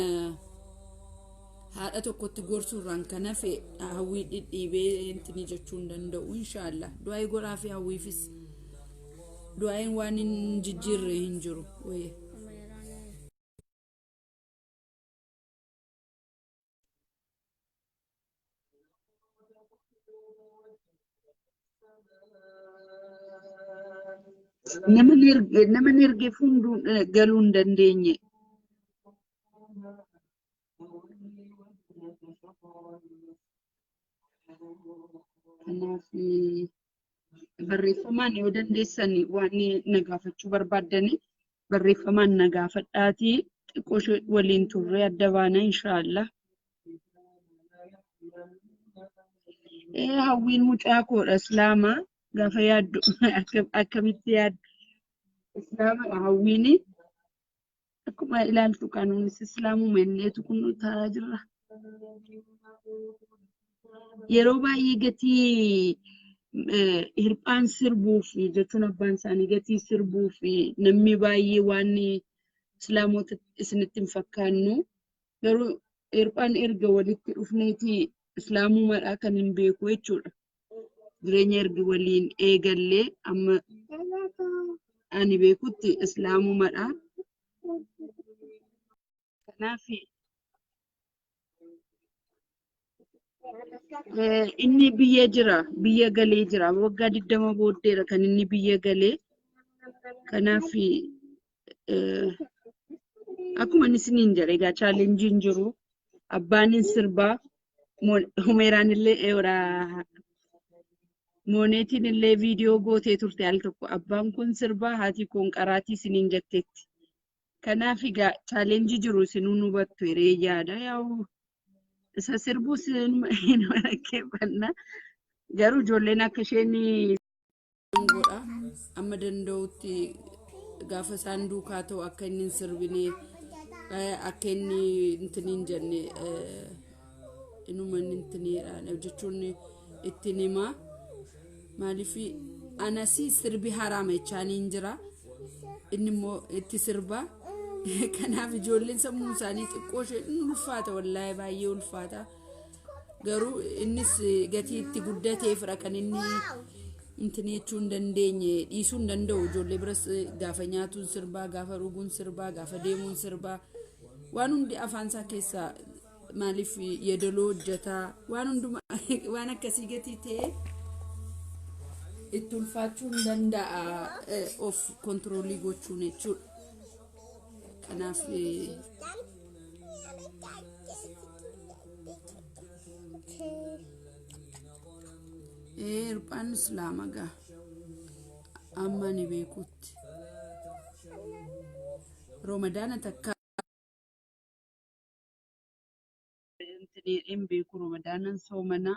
haadha tokkotti gorsuurraan kan hafe hawwii dhidhiibee intini jechuun danda'u inshallah du'aa godhaa fi hawwiifis du'aan waan hin jijjiirre hin jiru waye
nama erge fundu galuu hin dandeenye. Kanaaf barreeffamaan yoo dandeessan waan nagaafachuu barbaaddani barreeffamaan nagaafadhaatii xiqqoo waliin turree adda baana inshallah. Hawwiin mucaa koodha islaama gaafa yaaddu akkamitti yaaddu islaama hawwiin akkuma ilaaltu kanuunis islaamuma inneetu kun taa'aa jirra. Yeroo baay'ee gatii hirphaan sirbuu fi jechuun abbaan isaanii gatii sirbuu fi namni baay'ee waan islaamota isinitti hin fakkaannu garuu hirphaan erga walitti dhufneeti islaamumadhaa kan hin beeku jechuudha. Jireenya erga waliin eegallee amma ani beekutti islaamumadhaa. Kanaaf inni biyya galee jira waggaa 20 booddeera kan inni biyya galee. Kanaaf akkuma isiniin jedhe egaa chaalenjiin jiru abbaan sirbaa Humeeraan illee mooneetiin illee viidiyoo gootee turte al tokko abbaan kun sirbaa haati kun qaraatii isiniin jetteetti. Kanaaf egaa chaalenjii jiru isinuu hubattu hiree yaada yaa'u isa sirbuu hin rakkeeffanna garuu ijoolleen akka isheen
godha amma danda'utti gaafa isaan duukaa ta'u akka inni hin sirbine akka inni intiniin jenne inuma intiniidhaan jechuun ittiin himaa maaliif anasi sirbi haraama jechaaniin jira inni immoo itti sirbaa. Kanaaf ijoolleen sammuu isaanii xiqqoo ishee ulfaata wallahi baay'ee ulfaata garuu innis gatii itti guddateefira kan inni intini jechuu hin dandeenye dhiisuu hin danda'u ijoollee biras gaafa nyaatuun sirbaa gaafa dhuguun sirbaa gaafa deemuun sirbaa waan hundi afaan isaa keessaa maaliif yeedaloo hojjetaa waan hundumaa waan akkasii gatii ta'e itti ulfaachuu hin danda'a of kontiroolii gochuun jechuudha. Kanaaf hirphaan islaama gaa amma ni beekutti Ramadaana takka
hin beeku Ramadaanan soomana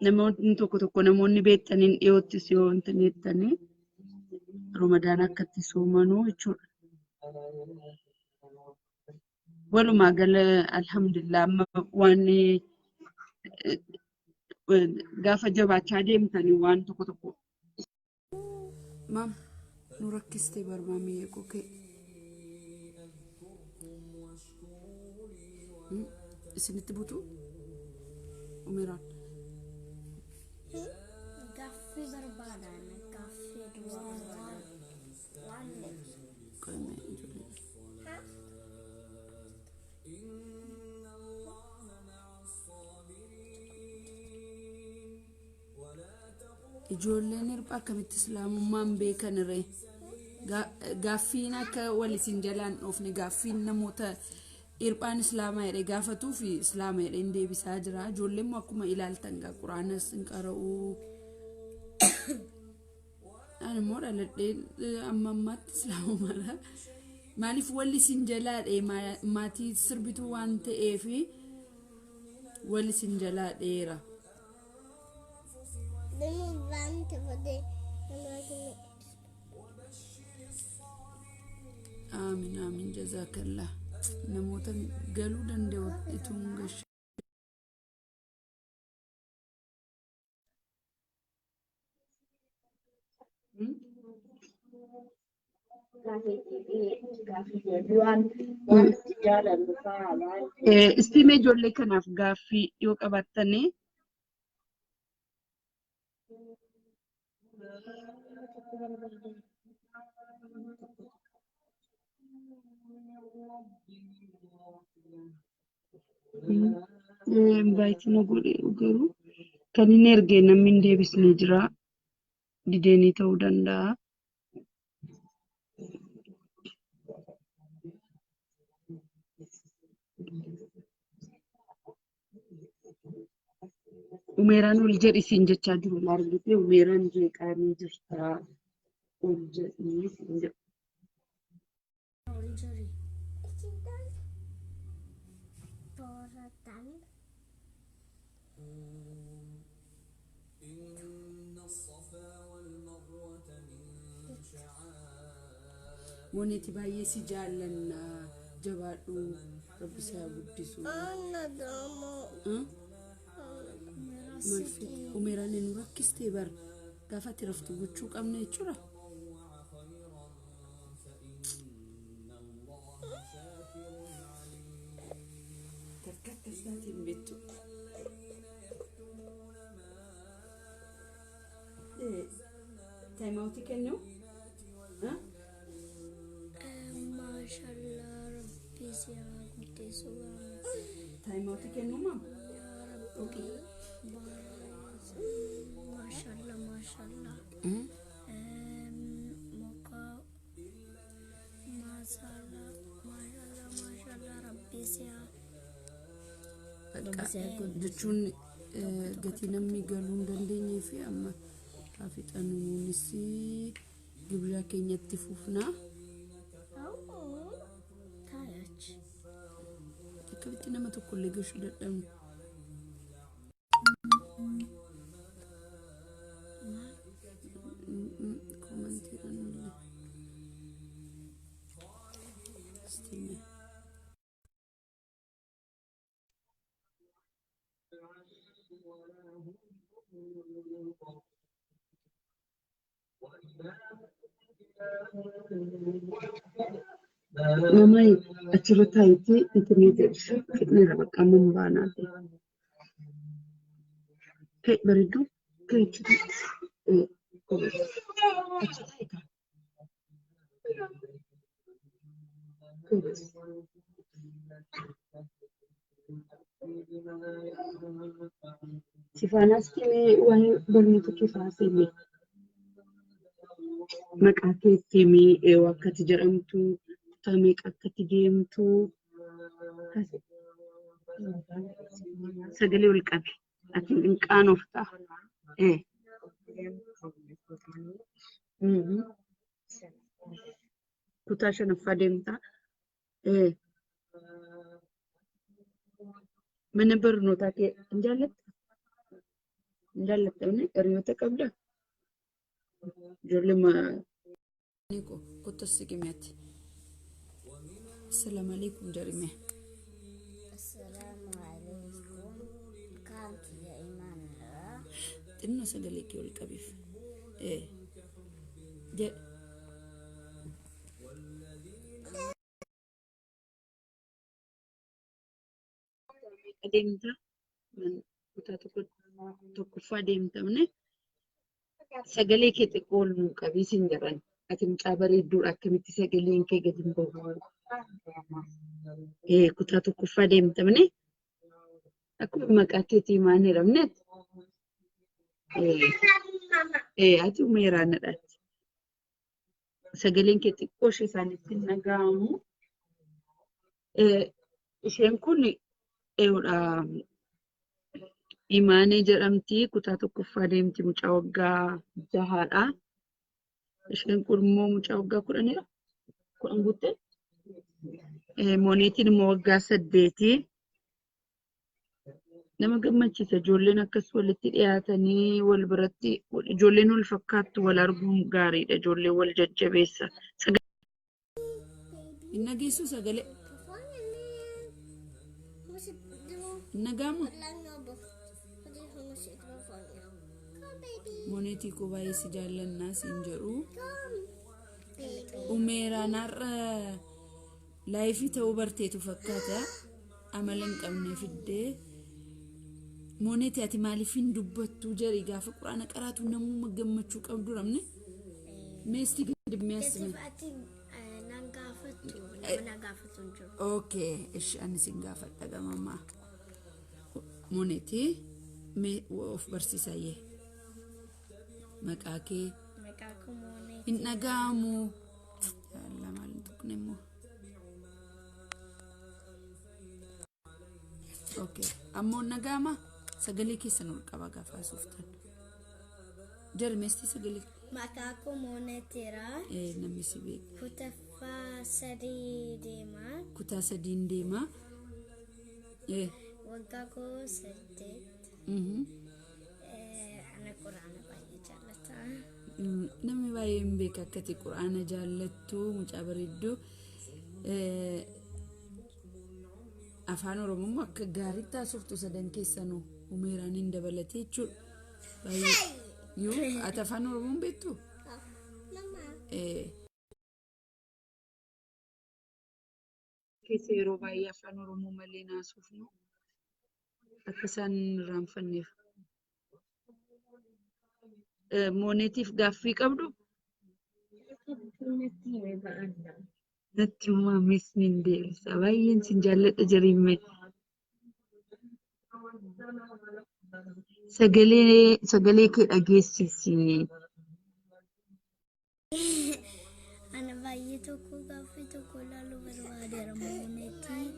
namoonni tokko namoonni beektaniin dhiyoottis yoo intiniittanii Ramadaan akkatti soomanuu jechuudha. Walumaa gala alhamdulillah amma waan gaafa jabaachaa deemtanii waan tokko
maam nu rakkistee barbaamee eeguu isinitti butu umiraan
Gaaffii barbaadan gaaffii duwwaa barbaadan waan
qame ijoolleen hirphaa akkamitti islaamummaan beekan ree gaaffiin akka wal isin jalaan dhoofne gaaffiin namoota hirphaan islaamaa jedhee gaafatuu fi islaama jedhee hin deebisaa jira ijoolleen immoo akkuma ilaaltan gaa quraanas hin qara'uu ani immoo dhaladhee amma ammaatti islaamumaadha maaliif wal isin jalaadhe maatii sirbituu waan ta'eef wal isin jalaadheera آمين آمين جزاك الله نموت قالوا دندو يتونغش
Istime ijoollee kanaaf gaaffii yoo qabattanii invite no godhe garuu kan hin erge namni hin deebisne jira dideenii ta'uu danda'a. Umeeraan ol jedhisiin jechaa jiru argite umeeraan jeeqaanii jirta ol jedhii siin jedhu.
Moneeti baay'ee si jaallanna jabaadhu rabbi isaa guddisu malfi umeeraan nu rakkistee bar gaafatti raftu gochuu qabna jechuudha takkaatiin beektu taayimawutii kennu
maashaallah rabbi siyaa guddisu
taayimawutii kennu maam okay
maashaallah maashaallah moka maashaallah maashaallah rabbi siyaa
jechuun gatii namni galuu hin dandeenye fi amma haafixanuunis gibira keenyatti fufnaa akkamitti nama tokko illee gashuu dadhabnu
Mamai achirratti hayti internetii fitneera bakka mun baanaati. Kee bareedu kee Sifanas kime waan barnoota kifaasee maqaa keetti wakkati jedhamtu tamee akkati deemtu sagalee ol qabe ati hin qaanofta kutaa shanaffaa deemta mana barnootaa kee hin jaallatta hiriyoota qabda ijoollee
Niko kutosi kimiati Assalamu alaikum jarime
assalamu alaikum kanti ya imanra
tinno sagale ki ol qabif je
deemta kutaa tokkoffaa deemtamne sagalee kee xiqqoo ol nuu qabii siin jedhan ati mucaa bareedduudha akkamitti sagaleen kee gadi hin bahu kutaa tokkoffaa deemtamne akkuma maqaa keetii maan jedhamne ati umeeraanadhaati. Sagaleen kee xiqqoo ishee isaanitti nagaamu. Isheen kun eewudha. Imaanee jedhamti. Kutaa tokkoffaa deemti. Mucaa waggaa 6dha. Isheen kun immoo mucaa waggaa 10dha. 10 guuttee. Mooneetiin immoo waggaa 8. Nama gammachiisa ijoolleen akkas walitti dhiyaatanii wal biratti ijoolleen wal fakkaattu wal arguun gaariidha. Ijoolleen wal jajjabeessa.
Inna geessu sagalee. Nagama. Mooneetii ko baay'ee si jaallannaa siin jedhu. Umeeraan har'a laayifii ta'uu barteetu fakkaata. Amala hin qabne fiddee. Mooneetii ati maaliif hin dubbattu jedhii gaafa quraana qaraatu namuma gammachuu qabdu ramne. Meesti gadi meesme. Okay, ish ani sin gaafadha gamammaa. Mooneetii of barsiisayee. Maqaa kee.
Maqaa koo Mooneetii.
Hin dhaga'amu. Yaalaa maal hin tuqne immoo. Okay, ammoo dhaga'ama. Sagalee keessan ol qaba gaafa haasoftan. Jarmeesti sagalee.
Maqaa koo Mooneetiira.
Namni si beeku.
Kutaa 3 deema.
Kutaa 3 deema.
Waggaa koo 8. Ana quraana baay'ee jaallata.
Namni baay'ee hin beeku akkati quraana jaallattu mucaa bareedduu. Afaan Oromoo akka gaariitti haasoftu sadan keessanuu umeeraan hin dabalatee jechuudha. Baay'ee yoo ati afaan Oromoo beektu?
Keessa yeroo baay'ee afaan Oromoo malee haasofnu akka isaan irraanfanneef. Mooneetiif gaaffii qabdu? Natti uumamis ni deebisa. Baay'een sin jaalladha jariimme. Sagalee kee dhageessisi.
Ana baay'ee tokko gaaffii tokko ilaaluu barbaadeera Mooneetii.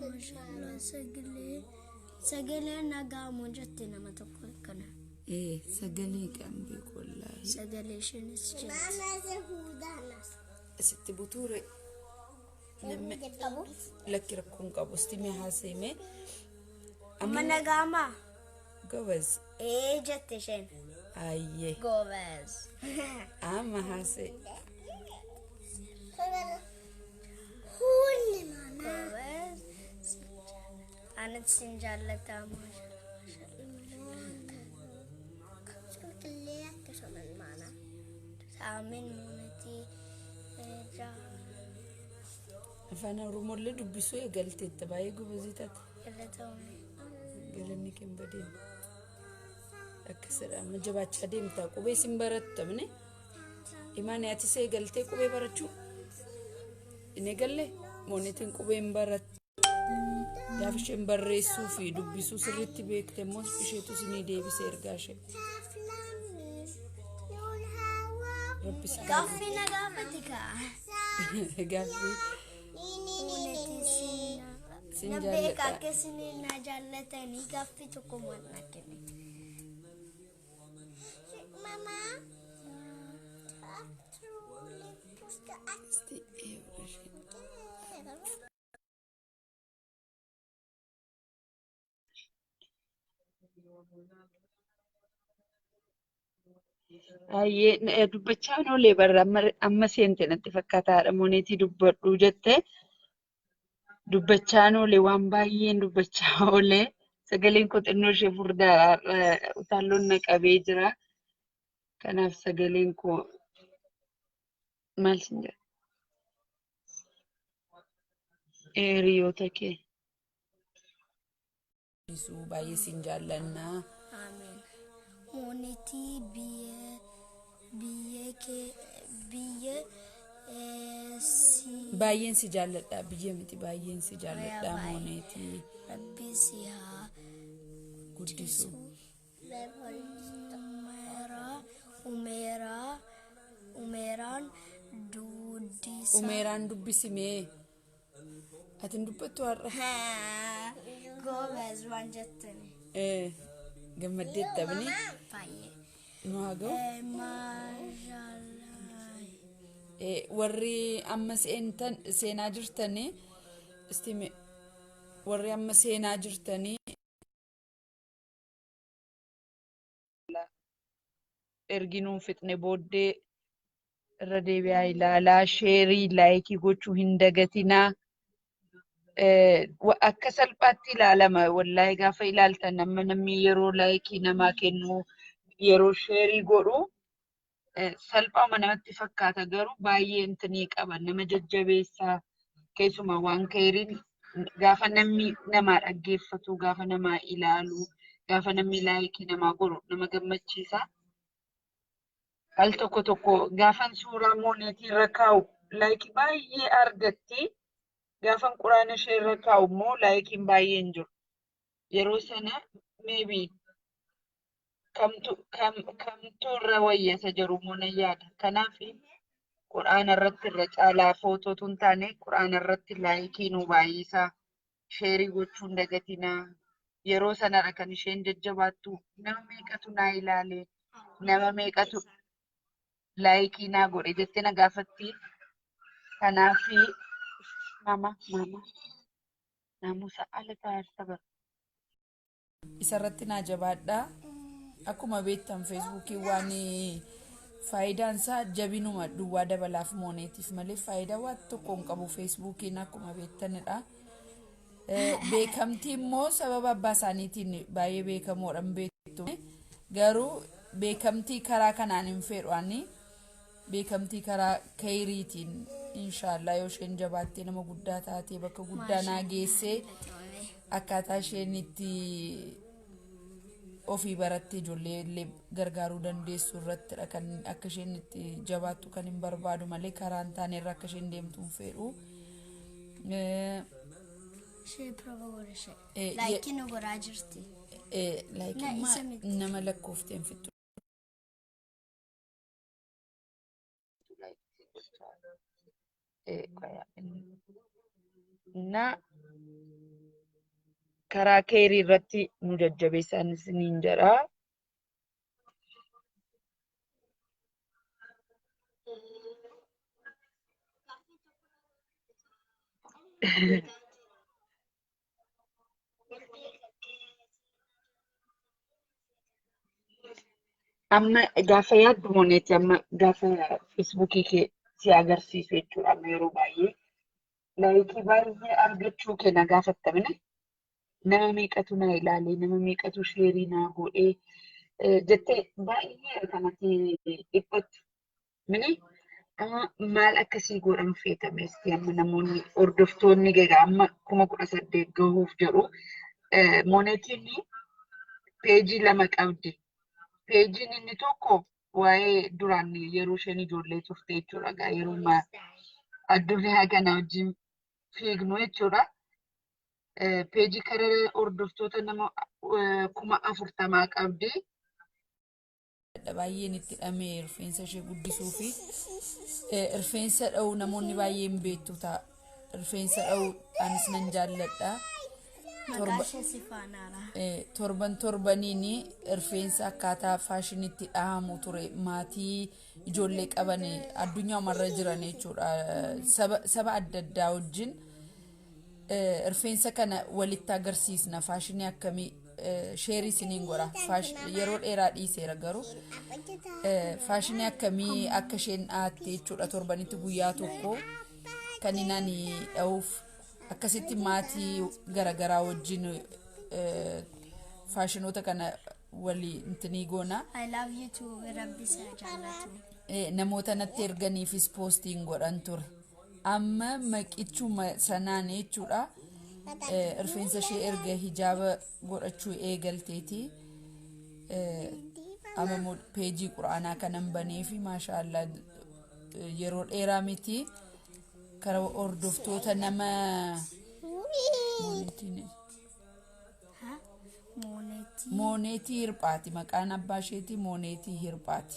Mashallah sagalee nagaamu jette nama tokko akkana.
Sagalee kan beeku wallaahi.
Sagalee isheenis jette.
Asitti butuure. Lakki rakkoon qabu stimee haaseeme.
Amma nagaama.
Gobas.
Jette isheen.
Ayyee.
Gobas.
Amma haasee.
Gobas. Anatti sin jaallata Amin Mooneetii.
Afaan Oromoolee dubbisuu eegalteetta baay'ee gubazii taate. Galanni kee badeen. Akkasidha amma jabaachaa deemtaa qubee sin barattamne. Imaanii ati see eegaltee qubee barachuu. Inni eegalle Mooneetiin qubee hin barattu. Gaafa isheen barreessuu fi dubbisuu sirriitti beekte immoo isheetu isinii deebisee ergaa ishee.
Gaaffii na gaafate kaa.
Gaaffii.
Sin beeka akka isin na jaallatanii gaaffii tokko maal na kenne. Mama.
Ayyee dubbachaa oolee barra amma seente natti fakkaataadha. Mooneetii dubbadhu jette. Dubbachaa oolee waan baay'een dubbachaa oolee. Sagaleen koo xinnoo ishee furdaa utaalloon na qabee jira. Kanaaf sagaleen koo maal sin jedha? Hiriyoota kee.
Baay'ee sin jaallannaa.
Amen. Mooneetii
baay'een si jaalladha biyya miti baay'een si jaalladha Mooneetii.
Rabbi si haa
guddisu.
umeraan duudisa
umeeraan dubbisimee atin dubbattu har'a
goobez waan jettani
gammaddeetta bini
baay'ee
nu haa ga'u
maashaallah
warri amma seenaa jirtanii istime warri amma seenaa jirtanii
erginuun fixne booddee irra deebi'aa ilaalaa sheerii laayikii gochuu hin dagatinaa. Akka salphaatti ilaalama wallahi gaafa ilaaltan namni yeroo laayikii namaa kennu yeroo sheerii godhu salphaama namatti fakkaata garuu baay'ee intinii qaba nama jajjabeessaa keessumaa waan keeriin gaafa namni namaa dhaggeeffatu gaafa namaa ilaalu gaafa namni laayikii namaa godhu nama gammachiisa. Al tokko gaafan suuraa mooneetii irra kaa'u laayikii baay'ee argatti. Gaafan quraana ishee irra kaa'u immoo laayikiin baay'ee hin jiru. Yeroo sana maybe kamtu irra wayyasa jiru moo nan yaada. Kanaaf quraana irratti irra caalaa footootu hin taane quraana irratti laayikii nu baay'isaa sheerii gochuu hin dagatinaa. Yeroo sanarra kan isheen jajjabaattu nama meeqatu naa ilaale nama meeqatu laayikii naa godhe jettee na gaafatti. Kanaaf mama namusa ala taa'arsa bara.
isarratti naa jabaadhaa akkuma beektan feesbuukii waan faayidaan isaa jabinuma duwwaa dabalaaf mooneetiif malee faayidaa waan tokko hin qabu feesbuukiin akkuma beektanidha. Beekamtii immoo sababa abbaa isaaniitiin baay'ee beekamoodhaan beektu garuu beekamtii karaa kanaan hin fedhuani beekamtii karaa keeriitiin inshallah yoo isheen jabaattee nama guddaa taatee bakka guddaa naa geessee akkaataa isheen itti ofii barattee ijoollee illee gargaaruu dandeessu irrattidha kan akka isheen itti jabaattu kan hin barbaadu malee karaa hin taane irra akka isheen deemtu hin fedhu.
Ishee prova godhe ishee laayikii nu godhaa jirti.
Laayikii nama lakkoofteen fixu.
Na karaa keerii irratti nu jajjabeessan isiniin jedha. Amma gaafa yaaddu mooneeti amma gaafa feesbuukii kee si agarsiisu jechuudha amma yeroo baay'ee laayikii baay'ee argachuu kenna gaafattamine nama meeqatu na ilaalee nama meeqatu sheerii naa godhee jettee baay'ee kanatti dhiphattu mini maal akkasii godhan feetameesti amma namoonni hordoftoonni gagaa amma 18,000 gahuuf jedhu mooneetiin peejii 2 qabdi. Peejiin inni tokko waa'ee duraan yeroo isheen ijoollee turte jechuudha. Yeroo addunyaa kana wajjin fiignu jechuudha. Peejii karaa hordoftoota nama 40,000 qabdi.
Baay'een itti hidhamee rifeensa ishee guddisuu fi rifeensa dha'uu namoonni baay'een beektu ta'a. Rifeensa dha'uu anis nan jaalladha. Torbaniin rifeensa akkaataa faashinitti dhahamu ture maatii ijoollee qaban addunyaa marra jiran jechuudha saba adda addaa wajjin rifeensa kana walitti agarsiisna faashinii akkamii sheerii isiniin godha yeroo dheeraa dhiiseera garuu faashinii akkamii akka isheen dhaatte jechuudha torbanitti guyyaa tokko kan inni dha'uuf akkasitti maatii garagaraa wajjin faashinoota kana walii intinii goona.
I love you too. Rabbisa jaallatu.
Namoota natti erganiifis poostiin godhan ture. Amma maqichuma sanaan jechuudha. Rifeensa ishee erga hijaaba godhachuu eegalteeti. Amma peejii quraanaa kanan banee fi maashaallah yeroo dheeraa miti. Karaa hordoftoota nama Mooneetii hirphaati maqaan abbaa isheetii mooneetii hirphaati.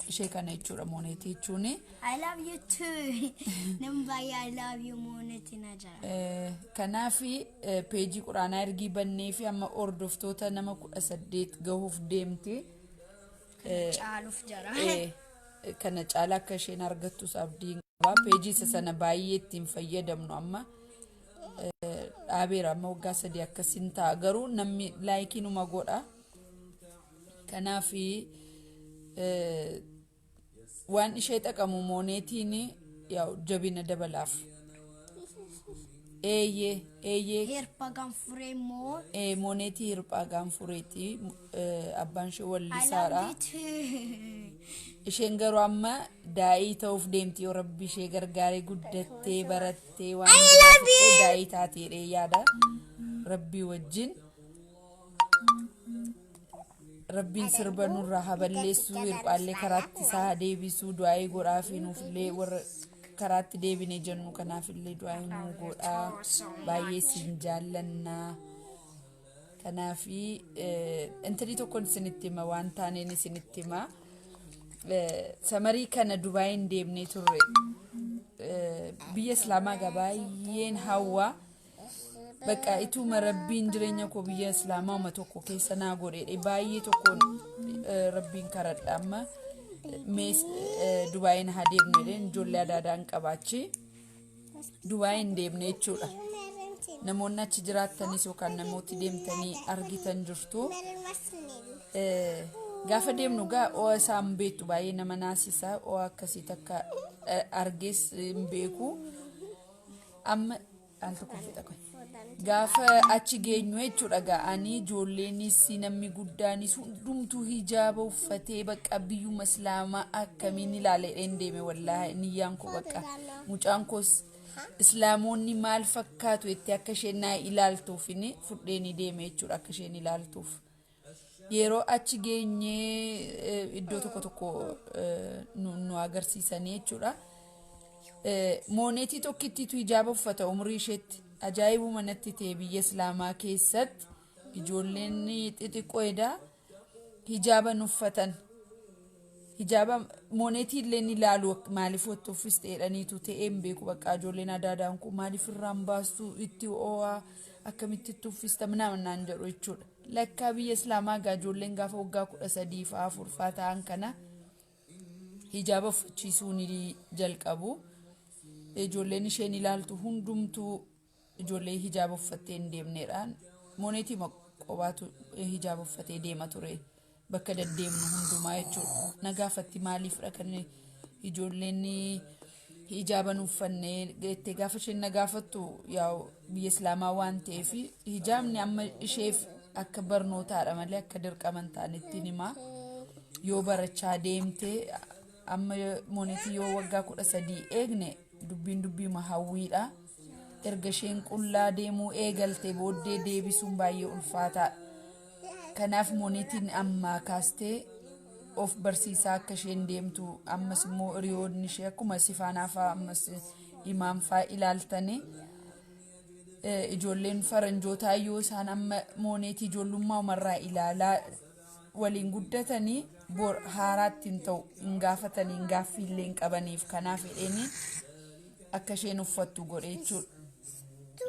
Ishee kana jechuudha mooneetii jechuun.
I love you too. Nambaye I love you mooneetii na jira.
Kanaafi peejii quraanaa ergii bannee fi amma hordoftoota nama 18 gahuuf deemti.
Caaluuf jira.
Kana caalaa akka isheen argattus abdiin qaba. Peejii isa sana baay'ee ittiin fayyadamnu amma. Dhaabeera amma waggaa 3 akkasiin ta'a garuu namni laayikii numa godha. Kanaafi waan ishee xaqamu mooneetiin yaa'u jabina dabalaaf.
Hirphaa gaanfuree moo?
Mooneetii hirphaa gaanfureeti. Abbaan ishee wallisaadha. Isheen garuu amma daa'ii ta'uuf deemti yoo rabbi ishee gargaaree guddattee barattee waan guddattee daa'ii taateedha yaada. Rabbii wajjin. Rabbiin sirba nurraa haballeessuu hirphaallee karaatti isaa deebisuu du'aa'ii godhaa fi nuufillee warra karaatti deebinee jennu kanaafillee du'aa'ii nuu godhaa baay'ee siin jaallannaa. Kanaafi intalli tokkoon isinitti hima waan taaneen isinitti hima. Samarii kana Dubaayin deemnee turre. Biyya Islaamaa gabaayeen hawwa. Bakka ituma rabbiin jireenya koo biyya Islaamaa uma tokko keessa naa godhe baay'ee tokkoon rabbiin karadha amma Dubaayin haa deemnu jedheen ijoollee adaadaan qabaachi Dubaayin deemne jechuudha. Namoonni achi jiraattanis yookaan namooti deemtanii argitan jirtu. Gaafa deemnu o'a isaan beektu baay'ee nama naasisa o'a akkasii takka argees hin beeku. Amma al tokko fita qoy. Gaafa achi geenyu jechuudha ga'anii ijoolleenis namni guddaanis hundumtuu hijaaba uffatee bakka biyyuma Islaamaa akkamiin ilaalee deeme wallaahi niyyaan koo bakka mucaan koos Islaamoonni maal fakkaatu itti akka isheen naa ilaaltuuf fudheen deeme jechuudha akka isheen ilaaltuuf. Yeroo achi geenyee iddoo tokko nu agarsiisanii jechuudha. Mooneetii tokkittiitu hijaaba uffata umrii isheetti. Ajaa'ibuma natti ta'e biyya Islaamaa keessatti ijoolleen xixiqqoodha hijaaba uffatan. Hijaaba mooneetii illee ilaalu maaliif wottuufis ta'edhaniitu ta'een beeku bakka ijoolleen adaadaan kun maaliif irraan baastu itti oo'aa akkamitti tuffista naan jedhu jechuudha. Lakkaa biyya Islaamaa ijoolleen gaafa waggaa 13 fa'aa 4 fa'aa ta'an kana hijaaba uffachiisuu ni jalqabu. Ijoolleen isheen ilaaltu hundumtuu ijoollee hijaaba uffattee deemneedhaan mooneetii qobaatu hijaaba uffattee deema ture bakka deddeemnu hundumaa jechuudha. Nagaafatti maaliifdha kan ijoolleen hijaaba uffanne jettee gaafa isheen nagaafattu yaa'u biyya Islaamaa waan ta'eef hijaabni amma isheef akka barnootaadha malee akka dirqaman ta'anitti hima. Yoo barachaa deemte amma mooneetii yoo waggaa 13 eegne dubbii mahawwiidha. Erga isheen qullaa deemuu eegalte booddee deebisuun baay'ee ulfaataadha. Kanaaf mooneetiin amma kaastee of barsiisaa akka isheen deemtu ammas immoo hiriyoonni ishee akkuma sifaanaa fa'aa ammas imaam fa'aa ilaaltanii ijoolleen faranjootaa yoo isaan amma mooneetii ijoollummaa umarraa ilaalaa waliin guddatanii bor haaraatti hin ta'u hin gaafatanii hin gaaffiillee hin qabaniif kanaaf jedhanii akka isheen uffattu godhe jechuudha.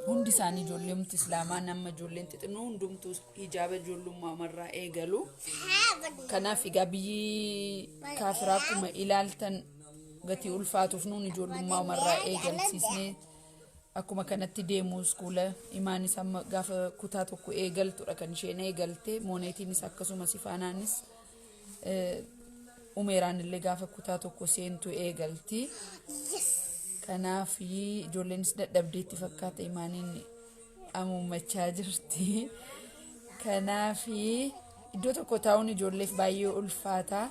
Hundi isaanii ijoolleen Islaamaa nama ijoolleen xixinnoo hundumtuu hijaaba ijoollummaa umarraa eegalu. Kanaaf egaa biyyi kaafiraa akkuma ilaaltan gatii ulfaatuuf nuun ijoollummaa umarraa eegalsiisnee akkuma kanatti deemuu iskuula imaanis amma gaafa kutaa tokko eegaltudha kan isheen eegalte mooneetiinis akkasuma sifaanaanis umeeraan illee gaafa kutaa tokko seentu eegalti. Kanaaf ijoolleenis dadhabdeetti fakkaata imaaniin amummachaa jirti. Kanaaf iddoo tokko taa'uun ijoolleef baay'ee ulfaata.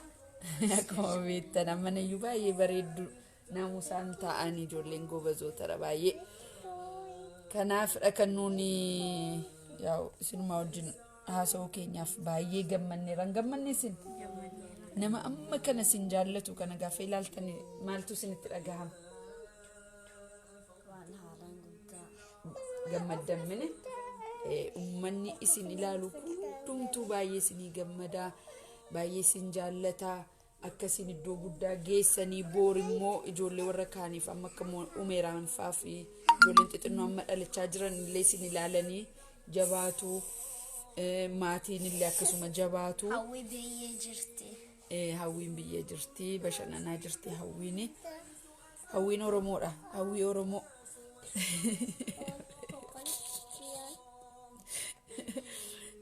Akkuma beektan ammanayyuu baay'ee bareeddu naamusaan taa'anii ijoolleen gobazootara baay'ee. Kanaaf kan nuuni yaa'u isinuma wajjin haasa'uu keenyaaf baay'ee gammanneera. Gammanne isin nama amma kana sin jaallatu kana gaafa ilaaltanii maaltu isinitti dhagahama? Gammaddan mini ummanni isin ilaalu hundumtuu baay'ee isinii gammada baay'ee isin jaallata akkasin iddoo guddaa geessanii boor immoo ijoollee warra kaaniif amma akka umeeraan faa fi ijoolleen xixinnoo amma dhalachaa jiran illee isin ilaalanii jabaatu maatiin illee akkasuma jabaatu
hawwi biyyee jirti
hawwiin biyyee jirti bashannanaa jirti hawwiin Oromoodha hawwii Oromoo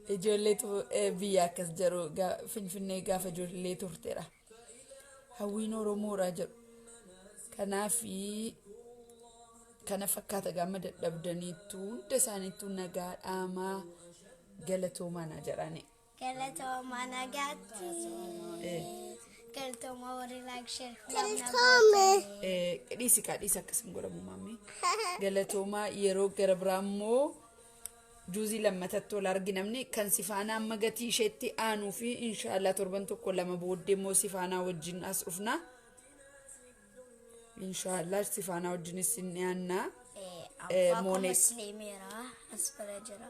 ijoolleetu biyya akkas jiru Finfinnee gaafa ijoollee turteera hawwiin Oromoodha jedhu kanaafi kana fakkaata gama dadhabdaniitu hunda isaaniitu nagaa dhaamaa galatoomaa na jedhani
galatoomaa nagaatti galatoomaa warri laakshee
dhiisi akkasin godhamu maamii galatoomaa yeroo gara biraammoo juuzii lammatatti ol arginamne kan sifaanaa amma gatii isheetti aanuu fi inshaallah torban tokko lama booddee immoo sifaanaa wajjin as dhufna inshaallah sifaanaa wajjinis hin dhiyaannaa
musliimeera as bira jira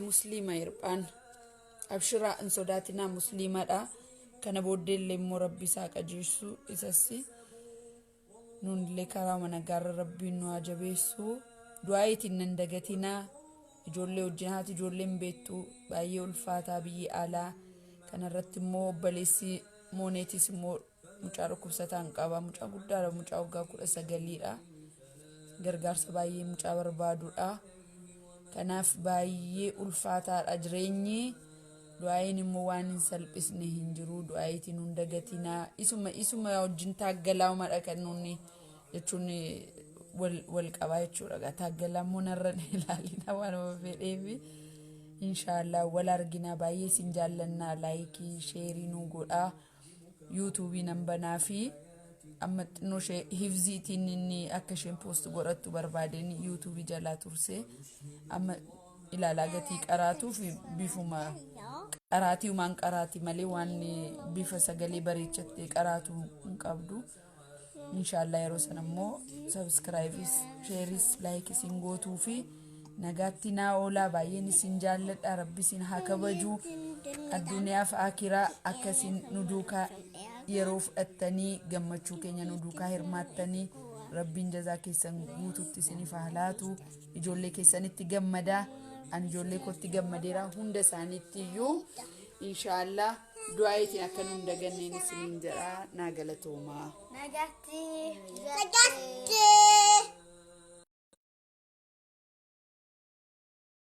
musliima hirphaan abshiraa hin sodaatinaa musliimadha kana booddee illee immoo rabbi isaa qajeessu isassi nunillee karaa mana gaarra rabbiin nu jabeessu du'aayitiin nan dagatinaa ijoollee wajjin haati ijoolleen beektu baay'ee ulfaataa biyyi alaa kanarratti immoo obboleessi mooneetis immoo mucaa dhukkubsataan qaba mucaa guddaadha mucaa waggaa 19dha gargaarsa baay'ee mucaa barbaadudha kanaaf baay'ee ulfaataadha jireenyi du'aayin immoo waan hin salphisne hin jiru du'aayitiin nun dagatinaa isuma wajjin taaggalaa madha kan nunni jechuun wal qabaa jechuudha taaggalaa monarra ilaalina waan fedheefi inshaallah wal argina baay'ee sin jaallannaa laayikii sheerii nu godhaa yuutuubii nan banaa fi amma xinnoo hifziitiin inni akka isheen poost godhattu barbaadeen yuutuubii jalaa turse amma ilaalaa gatii qaraatuu fi bifuma qaraatii umaan qaraatii malee waan bifa sagalee bareechattee qaraatuu hin qabdu inshaallah yeroo sana immoo sabskiraayibis sheeris laayikis hin gootuu fi nagaatti naa oolaa baay'een isin jaalladha rabbi isin haa kabaju addunyaa fi akiraa akkasin nu duukaa yeroo fudhattanii gammachuu keenya nu duukaa hirmaattanii rabbiin jazaa keessan guututti isiniif haa laatu ijoollee keessanitti gammadaa an ijoollee kootti gammadeera hunda isaaniitti iyyuu inshaallah du'aayitiin akka nu hin daganneen isiniin jedhaa naa galatoomaa
nagaatti